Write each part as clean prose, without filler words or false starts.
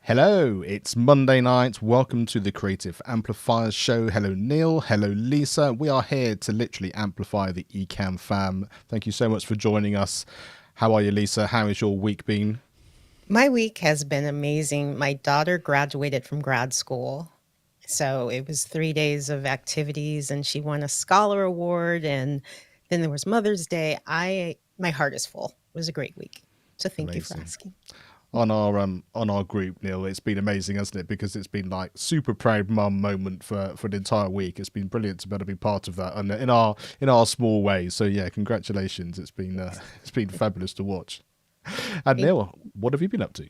Hello, it's Monday night. Welcome to the Creative Amplifiers show. Hello, Neil. Hello, Lisa. We are here to literally amplify the Ecamm Fam. Thank you so much for joining us. How are you, Lisa? How has your week been? My week has been amazing. My daughter graduated from grad school. So it was 3 days of activities and she won a scholar award, and then there was Mother's Day. My heart is full. It was a great week. So thank you for Amazing. asking. On our group, Neil, it's been amazing, hasn't it? Because it's been like super proud mum moment for an entire week. It's been brilliant to be able to be part of that, and in our small way. So yeah, congratulations. It's been fabulous to watch. And Thank Neil, what have you been up to?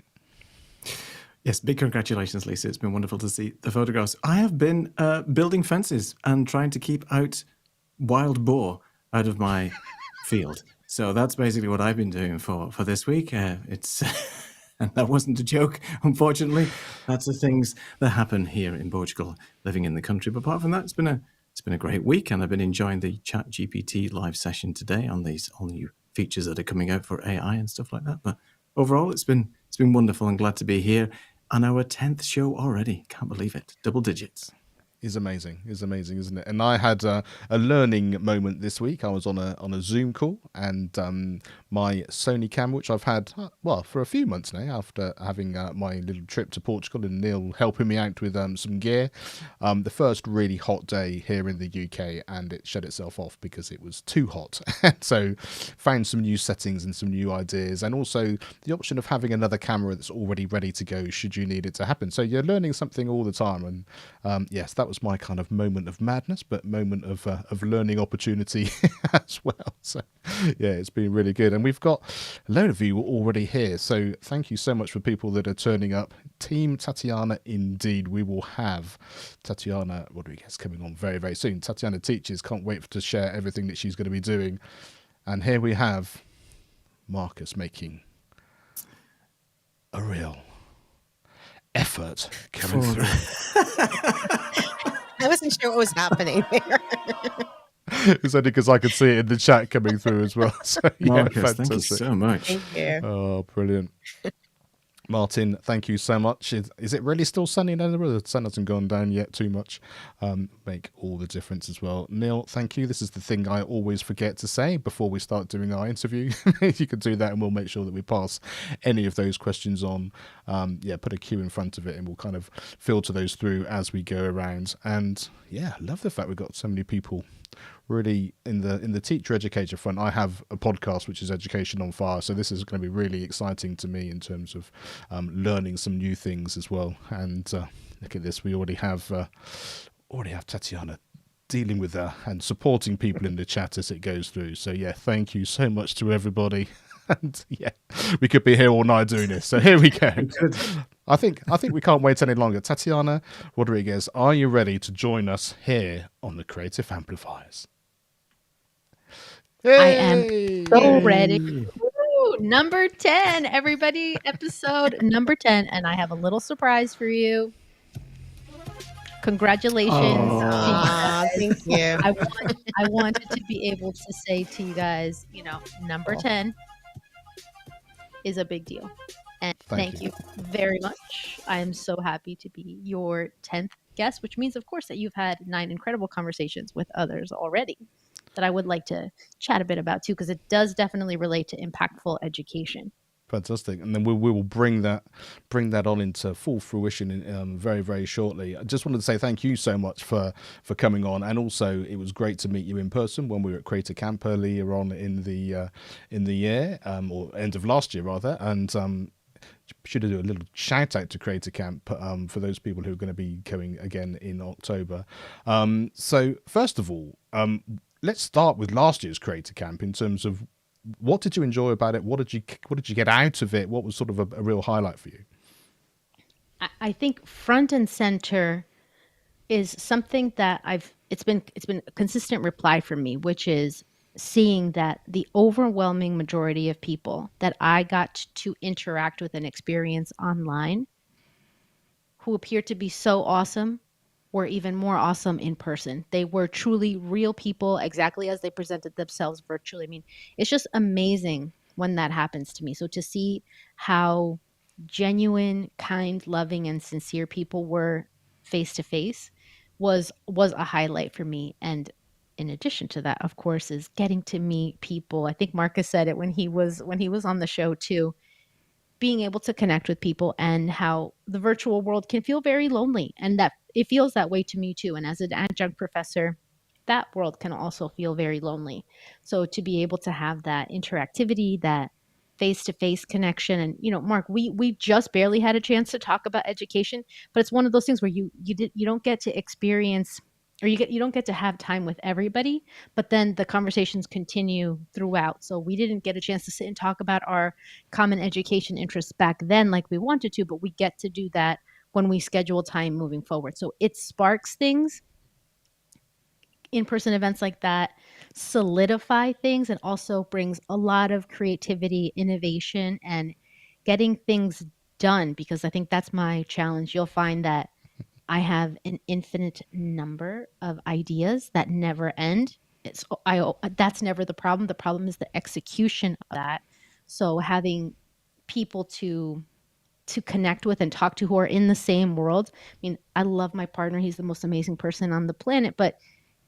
Yes, big congratulations, Lisa. It's been wonderful to see the photographs. I have been building fences and trying to keep out wild boar out of my field. So that's basically what I've been doing for this week. It's and that wasn't a joke, unfortunately. That's the things that happen here in Portugal, living in the country. But apart from that, it's been a great week, and I've been enjoying the ChatGPT live session today on these all new features that are coming out for AI and stuff like that. But overall, it's been wonderful and glad to be here. And our 10th show already. Can't believe it. Double digits. Is amazing, isn't it? And I had a learning moment this week. I was on a Zoom call, and my Sony cam, which I've had for a few months now, after having my little trip to Portugal and Neil helping me out with some gear. The first really hot day here in the UK, and it shut itself off because it was too hot. So found some new settings and some new ideas, and also the option of having another camera that's already ready to go should you need it to happen. So you're learning something all the time, and yes, that was my kind of moment of madness, but moment of learning opportunity as well. So yeah, it's been really good, and we've got a load of you already here. So thank you so much for people that are turning up. Team Tatiana, indeed. We will have Tatiana Rodriguez coming on very, very soon. Tatiana Teaches. Can't wait to share everything that she's going to be doing. And here we have Marcus making a real effort coming through. I wasn't sure what was happening there. It's only because I could see it in the chat coming through as well. So yeah, Marcus, thank you so much. Thank you. Oh, brilliant. Martin, thank you so much. Is it really still sunny in Edinburgh? The sun hasn't gone down yet too much. Make all the difference as well. Neil, thank you. This is the thing I always forget to say before we start doing our interview. You can do that, and we'll make sure that we pass any of those questions on. Put a queue in front of it, and we'll kind of filter those through as we go around. And yeah, love the fact we've got so many people really in the teacher educator front. I have a podcast which is Education on Fire, so this is going to be really exciting to me in terms of learning some new things as well. And look at this, we already have Tatiana dealing with that and supporting people in the chat as it goes through. So yeah, thank you so much to everybody. And yeah, we could be here all night doing this. So here we go. I think we can't wait any longer. Tatiana Rodriguez, are you ready to join us here on the Creative Amplifiers? Yay! I am so ready. Woo! Number 10, everybody. Episode number 10. And I have a little surprise for you. Congratulations. Thank you. I wanted to be able to say to you guys, number 10 is a big deal. And thank you very much. I am so happy to be your 10th guest, which means, of course, that you've had 9 incredible conversations with others already that I would like to chat a bit about too, because it does definitely relate to impactful education. Fantastic. And then we will bring that on into full fruition in, very, very shortly. I just wanted to say thank you so much for coming on. And also, it was great to meet you in person when we were at Creator Camp earlier on in the year, or end of last year, rather. And should do a little shout out to Creator Camp for those people who are going to be going again in October. So first of all, let's start with last year's Creator Camp in terms of what did you enjoy about it? What did you get out of it? What was sort of a real highlight for you? I think front and center is something that it's been a consistent reply from me, which is seeing that the overwhelming majority of people that I got to interact with and experience online who appear to be so awesome were even more awesome in person. They were truly real people, exactly as they presented themselves virtually. I mean, it's just amazing when that happens to me. So to see how genuine, kind, loving, and sincere people were face to face was a highlight for me. And in addition to that, of course, is getting to meet people. I think Marcus said it when he was on the show too, being able to connect with people, and how the virtual world can feel very lonely, and that it feels that way to me too. And as an adjunct professor, that world can also feel very lonely. So to be able to have that interactivity, that face-to-face connection, and Mark, we just barely had a chance to talk about education, but it's one of those things where you don't get to experience, or you don't get to have time with everybody, but then the conversations continue throughout. So we didn't get a chance to sit and talk about our common education interests back then like we wanted to, but we get to do that when we schedule time moving forward. So it sparks things. In-person events like that solidify things, and also brings a lot of creativity, innovation, and getting things done, because I think that's my challenge. You'll find that I have an infinite number of ideas that never end. That's never the problem. The problem is the execution of that. So having people to connect with and talk to who are in the same world. I mean, I love my partner. He's the most amazing person on the planet, but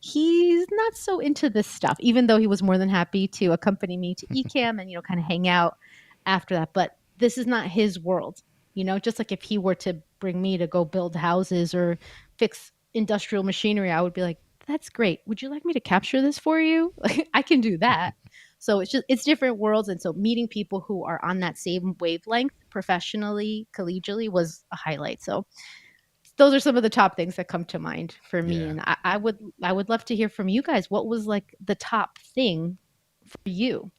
he's not so into this stuff, even though he was more than happy to accompany me to Ecamm and, kind of hang out after that. But this is not his world, just like if he were to bring me to go build houses or fix industrial machinery, I would be like, that's great. Would you like me to capture this for you? Like, I can do that. So it's different worlds. And so meeting people who are on that same wavelength professionally, collegially, was a highlight. So those are some of the top things that come to mind for me. Yeah. And I would love to hear from you guys. What was like the top thing for you?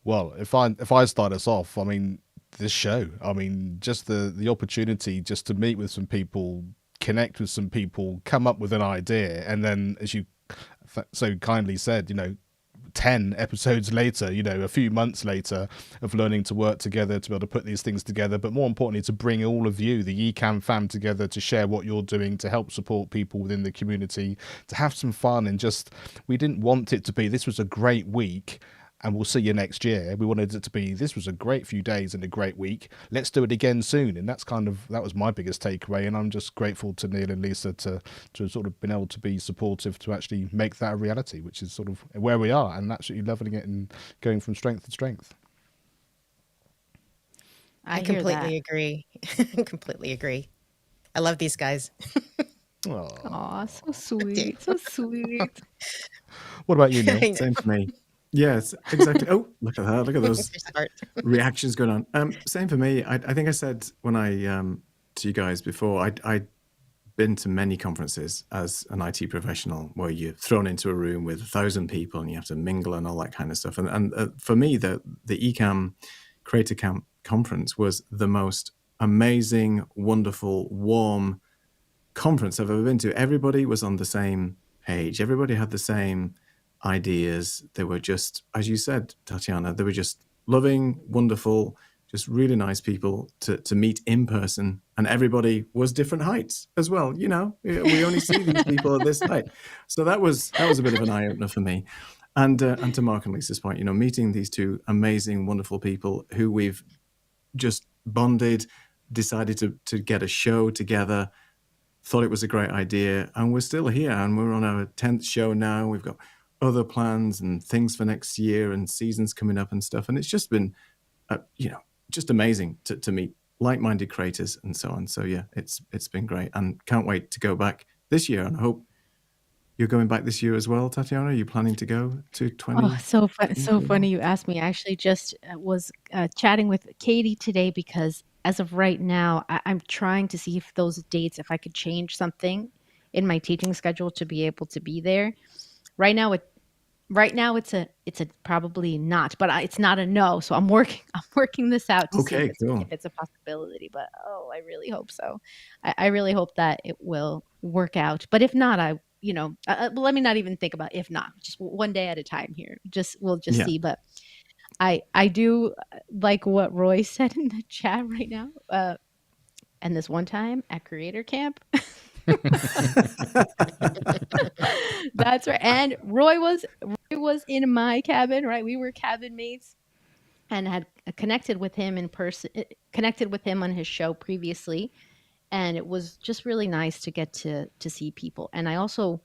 Well, if I start us off, I mean, this show, I mean, just the opportunity just to meet with some people, connect with some people, come up with an idea, and then, as you so kindly said, 10 episodes later, a few months later, of learning to work together to be able to put these things together, but more importantly, to bring all of you, the Ecamm fam, together to share what you're doing, to help support people within the community, to have some fun. And just, we didn't want it to be, this was a great week and we'll see you next year. We wanted it to be, this was a great few days and a great week, let's do it again soon. And that was my biggest takeaway. And I'm just grateful to Neil and Lisa to sort of been able to be supportive to actually make that a reality, which is sort of where we are, and absolutely loving it and going from strength to strength. I completely agree. Completely agree. I love these guys. Aw, so sweet. So sweet. What about you, Neil? Same for me. Yes, exactly. Oh, look at that. Look at those reactions going on. Same for me. I think I said when I to you guys before, I'd been to many conferences as an IT professional where you're thrown into a room with 1,000 people and you have to mingle and all that kind of stuff. And for me, the Ecamm Creator Camp conference was the most amazing, wonderful, warm conference I've ever been to. Everybody was on the same page. Everybody had the same ideas. They were just, as you said, Tatiana, they were just loving, wonderful, just really nice people to meet in person. And everybody was different heights as well. We only see these people at this height. So that was a bit of an eye opener for me. And to Mark and Lisa's point, meeting these two amazing, wonderful people who we've just bonded, decided to get a show together, thought it was a great idea, and we're still here, and we're on our 10th show now. We've got other plans and things for next year and seasons coming up and stuff. And it's just been, just amazing to meet like-minded creators and so on. So yeah, it's been great, and can't wait to go back this year. And I hope you're going back this year as well, Tatiana. Are you planning to go to 20? Oh, so funny you asked me. I actually just was chatting with Katie today, because as of right now, I'm trying to see if those dates, if I could change something in my teaching schedule to be able to be there. Right now, it's a probably not, but it's not a no. So I'm working this out to see if it's a possibility. But I really hope so. I really hope that it will work out. But if not, let me not even think about if not. Just one day at a time here. We'll see. But I do like what Roy said in the chat right now. And this one time at Creator Camp. That's right. And Roy was in my cabin, right? We were cabin mates and had connected with him in person, connected with him on his show previously, and it was just really nice to get to see people. And I also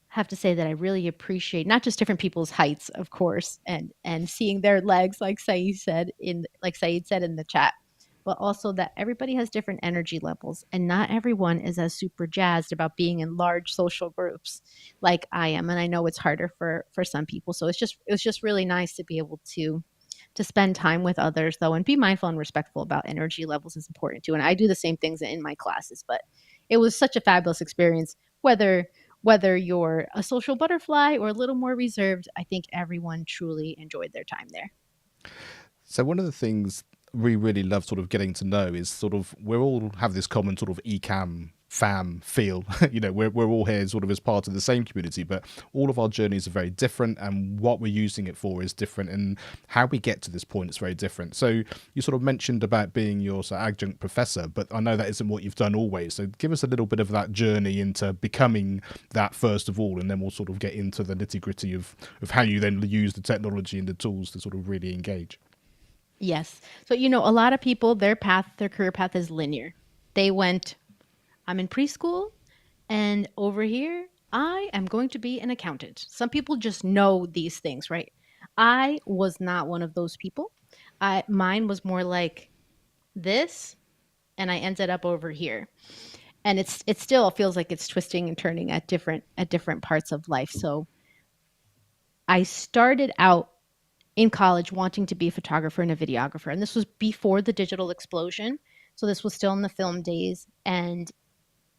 have to say that I really appreciate not just different people's heights, of course, and seeing their legs, like Saeed said in the chat, but also that everybody has different energy levels, and not everyone is as super jazzed about being in large social groups like I am. And I know it's harder for some people. So it's just really nice to be able to spend time with others, though, and be mindful and respectful about energy levels is important too. And I do the same things in my classes, but it was such a fabulous experience. Whether you're a social butterfly or a little more reserved, I think everyone truly enjoyed their time there. So one of the things we really love sort of getting to know is sort of we all have this common sort of Ecamm Fam feel. We're all here sort of as part of the same community, but all of our journeys are very different, and what we're using it for is different, and how we get to this point is very different. So you sort of mentioned about being your adjunct professor, but I know that isn't what you've done always. So give us a little bit of that journey into becoming that first of all, and then we'll sort of get into the nitty gritty of how you then use the technology and the tools to sort of really engage. Yes. So, a lot of people, their career path is linear. They went, I'm in preschool, and over here, I am going to be an accountant. Some people just know these things, right? I was not one of those people. Mine was more like this, and I ended up over here. And it still feels like it's twisting and turning at different parts of life. So I started out in college wanting to be a photographer and a videographer. And this was before the digital explosion. So this was still in the film days. And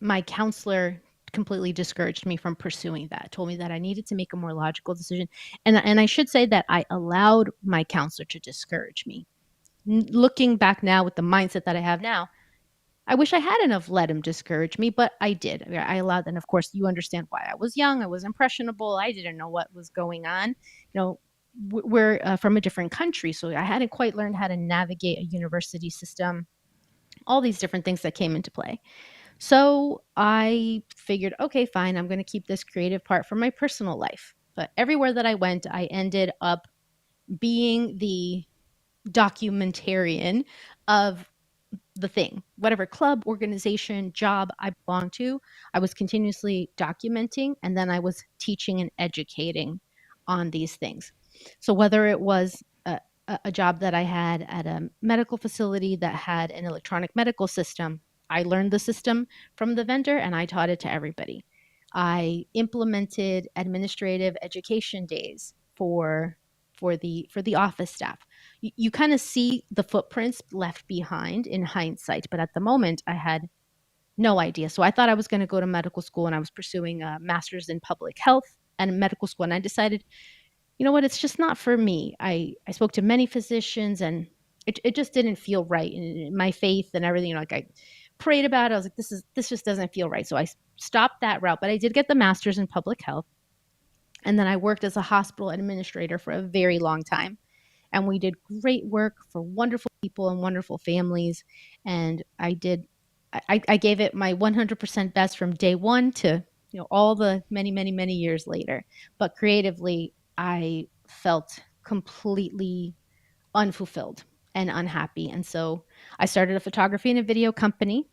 my counselor completely discouraged me from pursuing that, told me that I needed to make a more logical decision. And I should say that I allowed my counselor to discourage me. Looking back now with the mindset that I have now, I wish I hadn't have let him discourage me, but I did. I allowed, and of course, you understand why. I was young, I was impressionable, I didn't know what was going on. We're from a different country, so I hadn't quite learned how to navigate a university system, all these different things that came into play. So I figured, okay, fine, I'm going to keep this creative part for my personal life. But everywhere that I went, I ended up being the documentarian of the thing. Whatever club, organization, job I belonged to, I was continuously documenting, and then I was teaching and educating on these things. So whether it was a job that I had at a medical facility that had an electronic medical system, I learned the system from the vendor and I taught it to everybody. I implemented administrative education days for the office staff. You kind of see the footprints left behind in hindsight, but at the moment I had no idea. So I thought I was going to go to medical school, and I was pursuing a master's in public health and medical school, and I decided, you know what, it's just not for me. I spoke to many physicians, and it just didn't feel right. And my faith and everything, like I prayed about it. I was like, this just doesn't feel right. So I stopped that route, but I did get the master's in public health. And then I worked as a hospital administrator for a very long time. And we did great work for wonderful people and wonderful families. And I gave it my 100% best from day one to, all the many, many, many years later. But creatively, I felt completely unfulfilled and unhappy. And so I started a photography and a video company,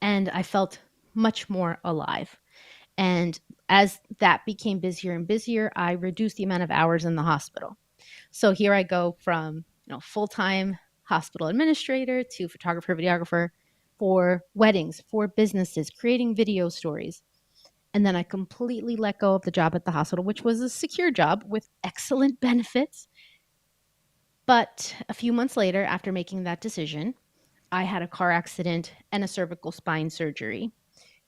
and I felt much more alive. And as that became busier and busier, I reduced the amount of hours in the hospital. So here I go from, full-time hospital administrator to photographer, videographer for weddings, for businesses, creating video stories. And then I completely let go of the job at the hospital, which was a secure job with excellent benefits. But a few months later, after making that decision, I had a car accident and a cervical spine surgery,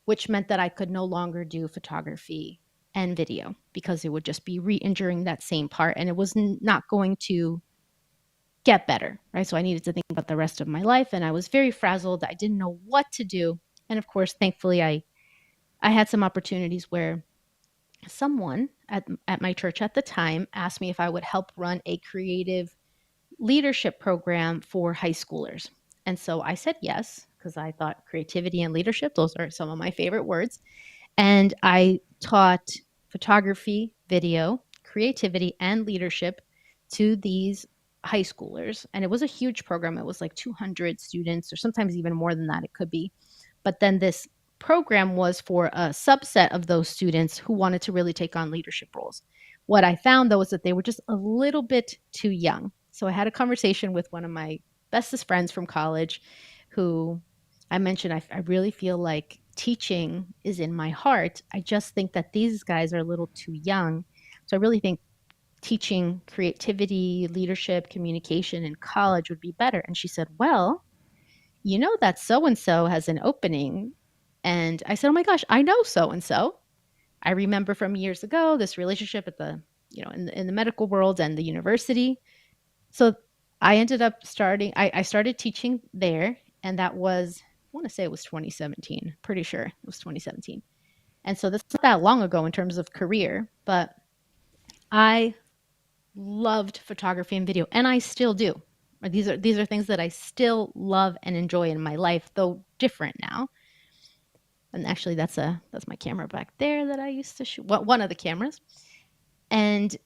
which meant that I could no longer do photography and video because it would just be re-injuring that same part, and it was not going to get better, right? So I needed to think about the rest of my life, and I was very frazzled. I didn't know what to do. And of course, thankfully, I had some opportunities where someone at my church at the time asked me if I would help run a creative leadership program for high schoolers. And so I said yes, because I thought creativity and leadership, those are some of my favorite words. And I taught photography, video, creativity, and leadership to these high schoolers, and it was a huge program. It was like 200 students, or sometimes even more than that, it could be. But then this program was for a subset of those students who wanted to really take on leadership roles. What I found, though, is that they were just a little bit too young. So I had a conversation with one of my bestest friends from college who I mentioned, I really feel like teaching is in my heart. I just think that these guys are a little too young. So I really think teaching creativity, leadership, communication in college would be better. And she said, well, you know that so and so has an opening. And I said, oh my gosh, I know so and so. I remember from years ago this relationship at the, in the medical world and the university. So I ended up I started teaching there, and that was, I want to say it was 2017, pretty sure it was 2017. And so that's not that long ago in terms of career, but I loved photography and video, and I still do. These are things that I still love and enjoy in my life, though different now. And actually, that's my camera back there that I used to shoot. One of the cameras. And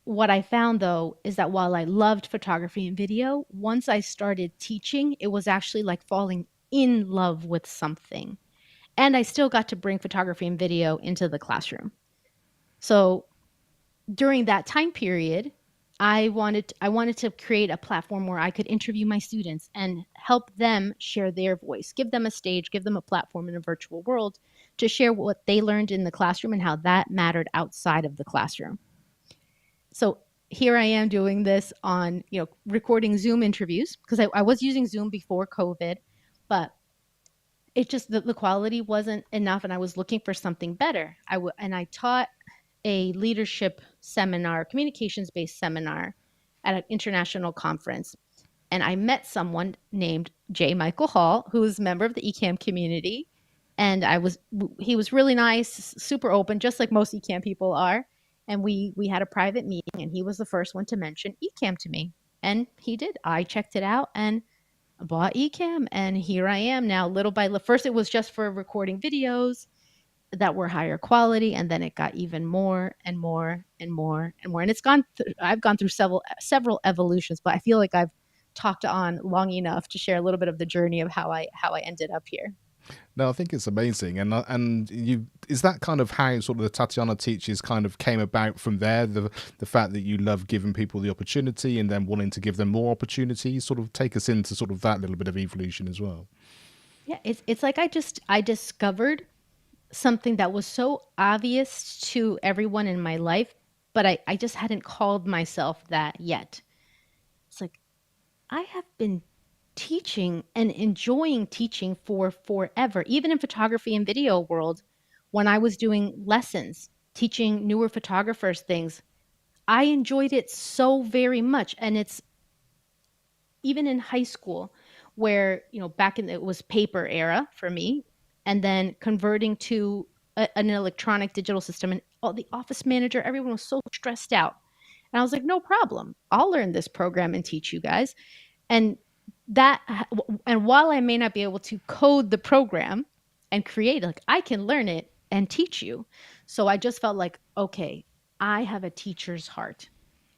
what I found, though, is that while I loved photography and video, once I started teaching, it was actually like falling in love with something. And I still got to bring photography and video into the classroom. So during that time period, I wanted to create a platform where I could interview my students and help them share their voice, give them a stage, give them a platform in a virtual world to share what they learned in the classroom and how that mattered outside of the classroom. So here I am doing this on, recording Zoom interviews, because I was using Zoom before COVID, but it just, the quality wasn't enough, and I was looking for something better. And I taught a leadership seminar, communications-based seminar at an international conference. And I met someone named J. Michael Hall, who is a member of the Ecamm community. And he was really nice, super open, just like most Ecamm people are. And we had a private meeting, and he was the first one to mention Ecamm to me. And he did. I checked it out and bought Ecamm. And here I am now, little by little. First, it was just for recording videos that were higher quality, and then it got even more and more and more and more. And I've gone through several evolutions, but I feel like I've talked on long enough to share a little bit of the journey of how I ended up here. No, I think it's amazing, and is that kind of how sort of the Tatiana Teaches kind of came about from there? The fact that you love giving people the opportunity and then wanting to give them more opportunities, sort of take us into sort of that little bit of evolution as well. Yeah, it's like I discovered something that was so obvious to everyone in my life, but I just hadn't called myself that yet. It's like, I have been teaching and enjoying teaching for forever, even in photography and video world. When I was doing lessons, teaching newer photographers things, I enjoyed it so very much. And it's even in high school where, back in, it was paper era for me, and then converting to an electronic digital system, and the office manager, everyone was so stressed out. And I was like, no problem. I'll learn this program and teach you guys. And while I may not be able to code the program and create, like, I can learn it and teach you. So I just felt like, okay, I have a teacher's heart.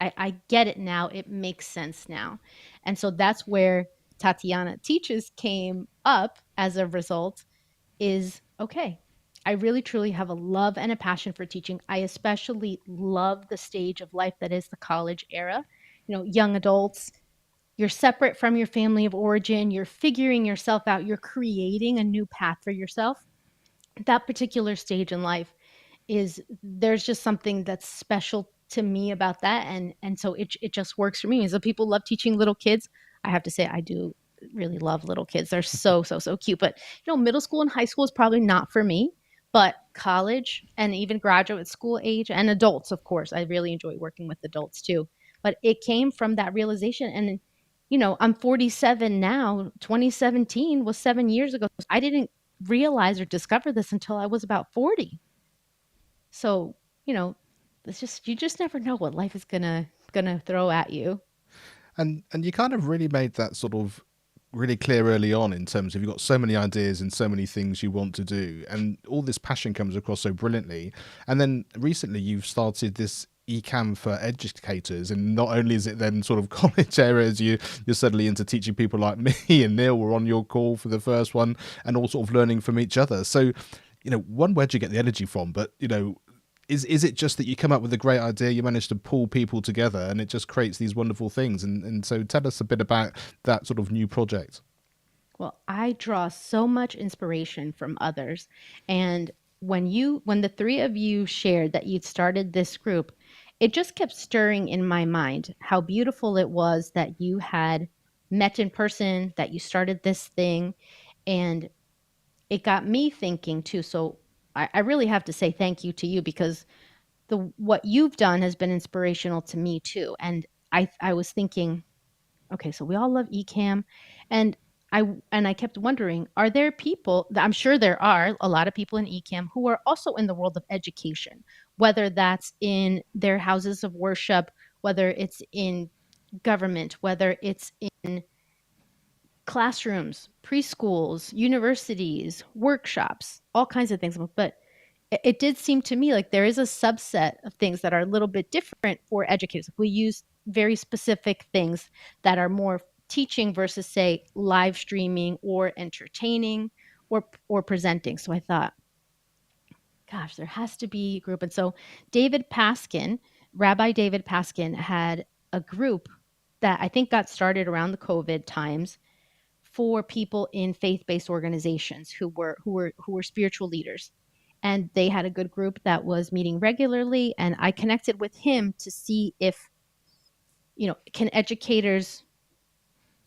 I get it now. It makes sense now. And so that's where Tatiana Teaches came up as a result. Is okay, I really truly have a love and a passion for teaching. I especially love the stage of life that is the college era. Young adults, you're separate from your family of origin, you're figuring yourself out, you're creating a new path for yourself. That particular stage in life, there's just something that's special to me about that, and so it just works for me. So people love teaching little kids. I have to say, I do really love little kids. They're so cute. But middle school and high school is probably not for me, but college and even graduate school age, and adults, of course, I really enjoy working with adults too. But it came from that realization. And I'm 47 now. 2017 was 7 years ago. I didn't realize or discover this until I was about 40. So it's just, you just never know what life is gonna throw at you. And you kind of really made that sort of really clear early on, in terms of you've got so many ideas and so many things you want to do, and all this passion comes across so brilliantly. And then recently you've started this Ecamm for educators, and not only is it then sort of college areas, you're suddenly into teaching people like me and Neil were on your call for the first one, and all sort of learning from each other. So, one, where do you get the energy from? But is it just that you come up with a great idea, you manage to pull people together, and it just creates these wonderful things? And so tell us a bit about that sort of new project. Well, I draw so much inspiration from others. And when the three of you shared that you'd started this group, it just kept stirring in my mind how beautiful it was that you had met in person, that you started this thing. And it got me thinking too. So I really have to say thank you to you, because what you've done has been inspirational to me too. And I was thinking, okay, so we all love Ecamm, and I kept wondering, are there people, I'm sure there are a lot of people in Ecamm who are also in the world of education, whether that's in their houses of worship, whether it's in government, whether it's in classrooms, preschools, universities, workshops, all kinds of things. But it did seem to me like there is a subset of things that are a little bit different for educators. We use very specific things that are more teaching versus, say, live streaming or entertaining or presenting. So I thought, gosh, there has to be a group. And so Rabbi David Paskin had a group that I think got started around the COVID times for people in faith-based organizations who were spiritual leaders. And they had a good group that was meeting regularly, and I connected with him to see if, can educators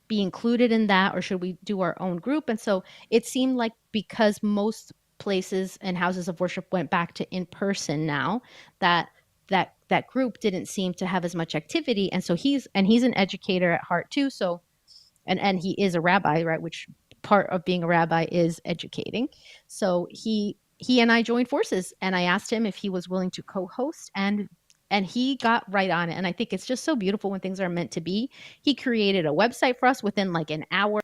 be included in that, or should we do our own group? And so it seemed like, because most places and houses of worship went back to in person now, that group didn't seem to have as much activity. And so he's an educator at heart too. So and he is a rabbi, right? Which part of being a rabbi is educating. So he and I joined forces, and I asked him if he was willing to co-host, and he got right on it. And I think it's just so beautiful when things are meant to be. He created a website for us within like an hour,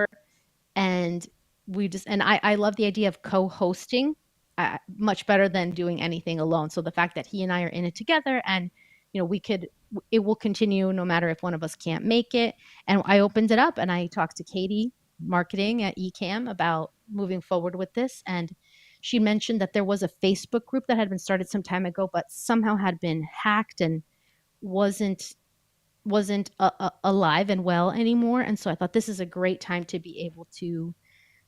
and I love the idea of co-hosting much better than doing anything alone. So the fact that he and I are in it together, and it will continue no matter if one of us can't make it. And I opened it up, and I talked to Katie, marketing at Ecamm, about moving forward with this. And she mentioned that there was a Facebook group that had been started some time ago, but somehow had been hacked and wasn't alive and well anymore. And so I thought this is a great time to be able to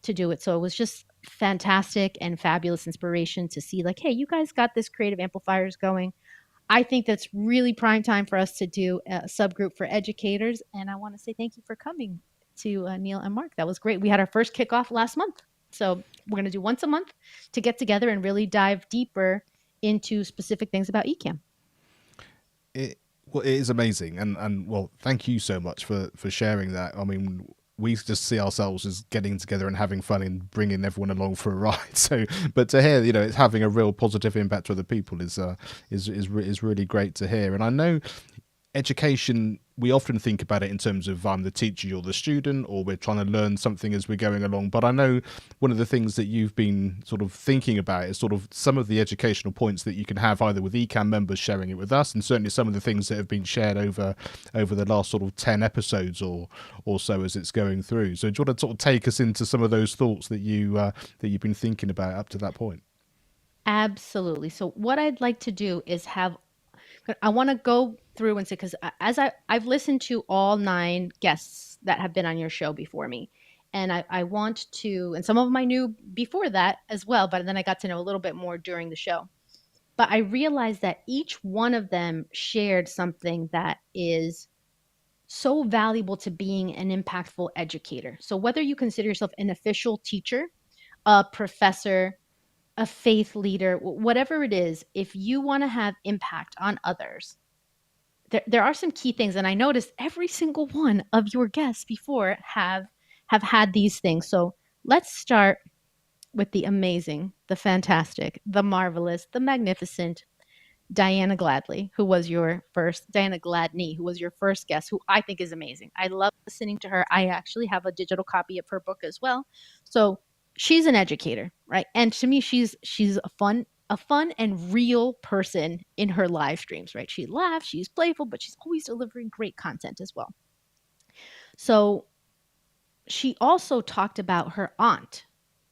do it. So it was just fantastic and fabulous inspiration to see, like, hey, you guys got this creative amplifiers going. I think that's really prime time for us to do a subgroup for educators. And I want to say thank you for coming to Neil and Mark. That was great. We had our first kickoff last month. So we're going to do once a month to get together and really dive deeper into specific things about Ecamm. Well, it is amazing, and well, thank you so much for sharing that. I mean, we just see ourselves as getting together and having fun and bringing everyone along for a ride. So, but to hear, it's having a real positive impact to other people is really great to hear. And I know education, we often think about it in terms of I'm the teacher, you're the student, or we're trying to learn something as we're going along. But I know one of the things that you've been sort of thinking about is sort of some of the educational points that you can have either with Ecamm members sharing it with us, and certainly some of the things that have been shared over the last sort of 10 episodes or so as it's going through. So do you want to sort of take us into some of those thoughts that you've been thinking about up to that point? Absolutely. So what I'd like to do is I want to go through and say, because as I've listened to all 9 guests that have been on your show before me, and I want to, and some of them I knew before that as well, but then I got to know a little bit more during the show. But I realized that each one of them shared something that is so valuable to being an impactful educator. So whether you consider yourself an official teacher, a professor, a faith leader, whatever it is, if you want to have impact on others, there are some key things. And I noticed every single one of your guests before have had these things. So let's start with the amazing, the fantastic, the marvelous, the magnificent Diana Gladney, who was your first guest, who I think is amazing. I love listening to her. I actually have a digital copy of her book as well. So she's an educator, right? And to me, she's a a fun and real person in her live streams, right? She laughs, she's playful, but she's always delivering great content as well. So she also talked about her aunt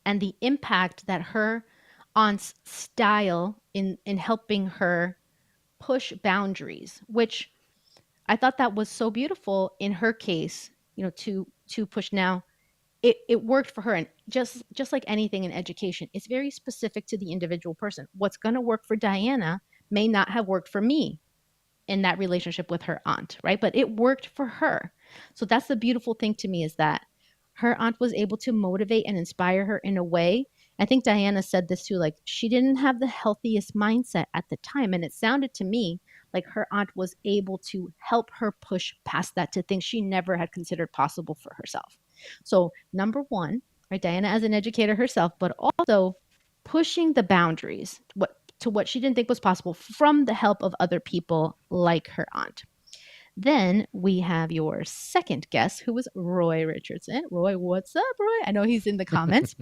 and the impact that her aunt's style in helping her push boundaries, which I thought that was so beautiful in her case, to push. Now it worked for her, and just like anything in education, it's very specific to the individual person. What's going to work for Diana may not have worked for me in that relationship with her aunt, right? But it worked for her. So that's the beautiful thing to me, is that her aunt was able to motivate and inspire her in a way. I think Diana said this too, like she didn't have the healthiest mindset at the time. And it sounded to me like her aunt was able to help her push past that to things she never had considered possible for herself. So, number one, right, Diana as an educator herself, but also pushing the boundaries, what she didn't think was possible from the help of other people like her aunt. Then we have your second guest, who was Roy Richardson. Roy, what's up, Roy? I know he's in the comments.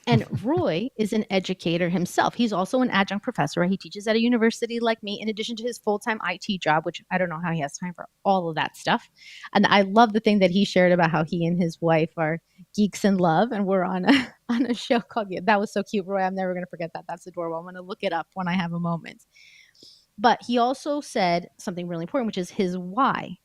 And Roy is an educator himself. He's also an adjunct professor. He teaches at a university like me, in addition to his full-time IT job, which I don't know how he has time for all of that stuff. And I love the thing that he shared about how he and his wife are geeks in love, and we're on a show called, that was so cute, Roy. I'm never going to forget that. That's adorable. I'm going to look it up when I have a moment. But he also said something really important, which is his why.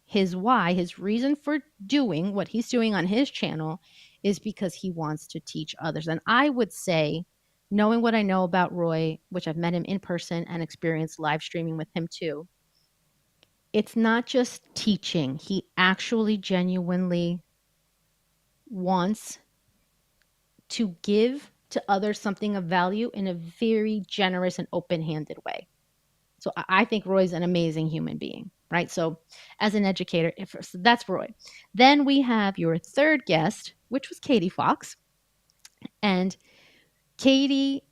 His why, his reason for doing what he's doing on his channel is because he wants to teach others. And I would say, knowing what I know about Roy, which I've met him in person and experienced live streaming with him too, it's not just teaching. He actually genuinely wants to give to others something of value in a very generous and open-handed way. So I think Roy's an amazing human being, right? So as an educator, so that's Roy. Then we have your third guest, which was Katie Fox. And Katie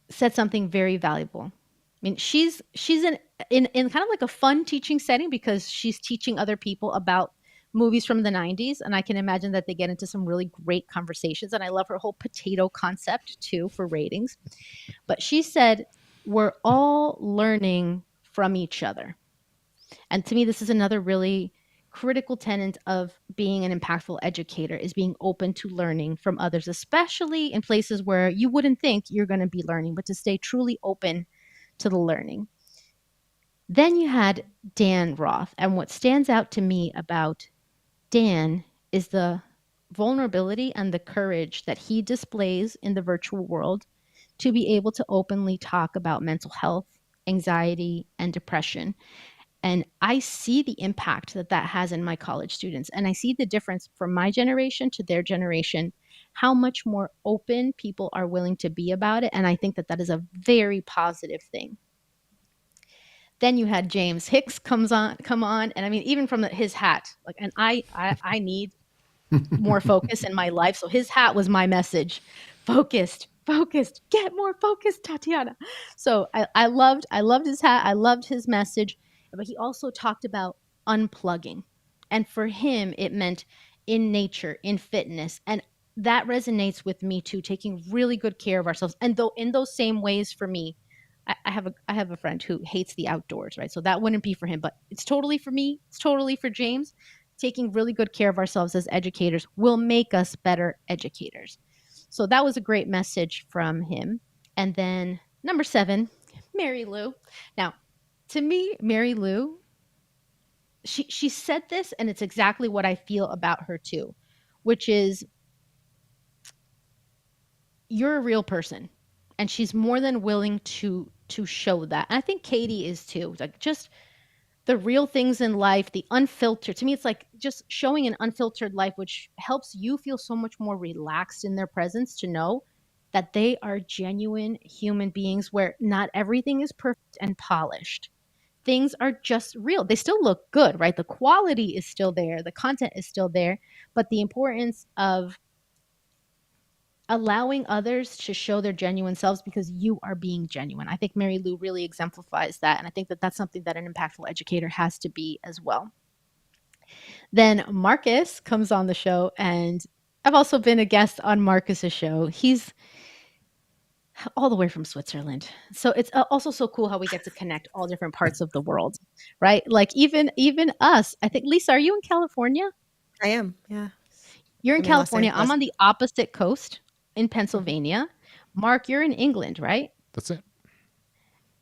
said something very valuable. I mean, she's in kind of like a fun teaching setting, because she's teaching other people about movies from the 90s. And I can imagine that they get into some really great conversations. And I love her whole potato concept too for ratings. But she said, we're all learning from each other. And to me, this is another really critical tenet of being an impactful educator, is being open to learning from others, especially in places where you wouldn't think you're going to be learning, but to stay truly open to the learning. Then you had Dan Roth. And what stands out to me about Dan is the vulnerability and the courage that he displays in the virtual world to be able to openly talk about mental health, anxiety, and depression. And I see the impact that that has in my college students. And I see the difference from my generation to their generation, how much more open people are willing to be about it. And I think that that is a very positive thing. Then you had James Hicks come on. And I mean, even from his hat, like, and I need more focus in my life. So his hat was my message. Focused, get more focused, Tatiana. So I loved his hat. I loved his message, but he also talked about unplugging. And for him, it meant in nature, in fitness. And that resonates with me too, taking really good care of ourselves. And though in those same ways for me, I have a friend who hates the outdoors, right? So that wouldn't be for him, but it's totally for me. It's totally for James. Taking really good care of ourselves as educators will make us better educators. So that was a great message from him. And then number 7, Mary Lou. Now, to me, Mary Lou, she said this, and it's exactly what I feel about her too, which is, you're a real person. And she's more than willing to show that. And I think Katie is too. Like, just the real things in life, the unfiltered. To me, it's like just showing an unfiltered life, which helps you feel so much more relaxed in their presence, to know that they are genuine human beings where not everything is perfect and polished. Things are just real. They still look good, right? The quality is still there. The content is still there. But the importance of allowing others to show their genuine selves because you are being genuine. I think Mary Lou really exemplifies that. And I think that that's something that an impactful educator has to be as well. Then Marcus comes on the show, and I've also been a guest on Marcus's show. He's all the way from Switzerland. So it's also so cool how we get to connect all different parts of the world, right? Like even us. I think, Lisa, are you in California? I am, yeah. You're in I'm in Los California. I'm Angeles. on the opposite coast in Mhm. Pennsylvania. Mark, you're in England, right? That's it.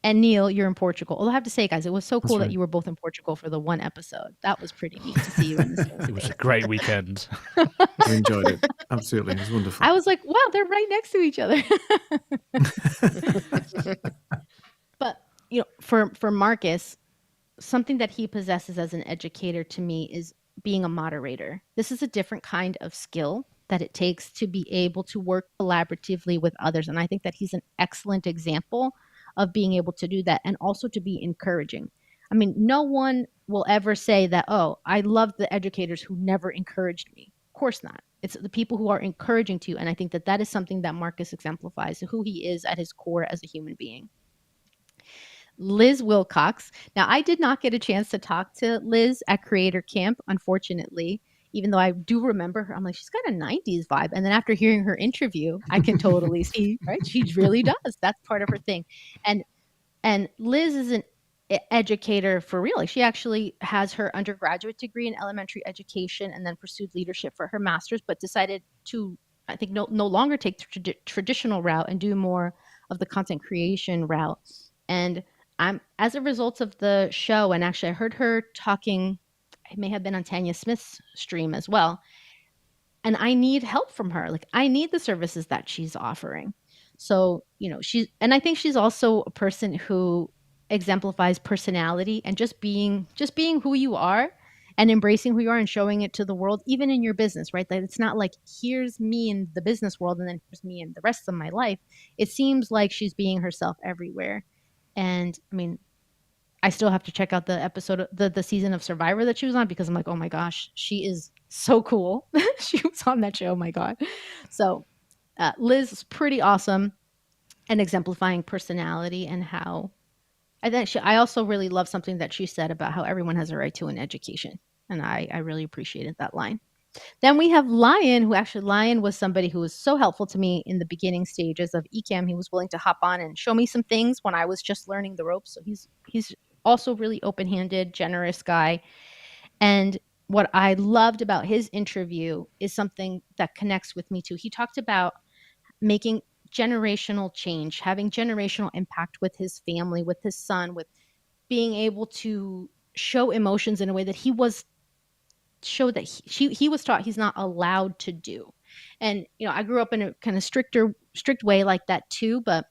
And Neil, you're in Portugal. Although I have to say, guys, it was so That's cool that right. you were both in Portugal for the one episode. That was pretty neat to see you in the same It was a space. great weekend. We enjoyed it. Absolutely. It was wonderful. I was like, wow, they're right next to each other. But for Marcus, something that he possesses as an educator to me is being a moderator. This is a different kind of skill that it takes to be able to work collaboratively with others. And I think that he's an excellent example of being able to do that and also to be encouraging. I mean, no one will ever say that, oh, I love the educators who never encouraged me. Of course not. It's the people who are encouraging to you. And I think that that is something that Marcus exemplifies who he is at his core as a human being. Liz Wilcox. Now, I did not get a chance to talk to Liz at Creator Camp, unfortunately, even though I do remember her. I'm like, she's got a 90s vibe. And then after hearing her interview, I can totally see, right? She really does. That's part of her thing. And Liz is an educator for real. Like, she actually has her undergraduate degree in elementary education and then pursued leadership for her master's, but decided to, I think, no longer take the traditional route and do more of the content creation route. And I'm, as a result of the show, and actually I heard her talking, it may have been on Tanya Smith's stream as well. And I need help from her. Like, I need the services that she's offering. So, and I think she's also a person who exemplifies personality and just being who you are and embracing who you are and showing it to the world, even in your business, right? That it's not like, here's me in the business world and then here's me in the rest of my life. It seems like she's being herself everywhere. And I mean, I still have to check out the episode, the season of Survivor that she was on, because I'm like, oh my gosh, she is so cool. She was on that show. Oh my God. So Liz is pretty awesome and exemplifying personality and how I also really love something that she said about how everyone has a right to an education. And I really appreciated that line. Then we have Lion, Lion was somebody who was so helpful to me in the beginning stages of Ecamm. He was willing to hop on and show me some things when I was just learning the ropes. So he's also really open-handed, generous guy. And what I loved about his interview is something that connects with me too. He talked about making generational change, having generational impact with his family, with his son, with being able to show emotions in a way that he was taught he's not allowed to do. And I grew up in a kind of strict way like that too, but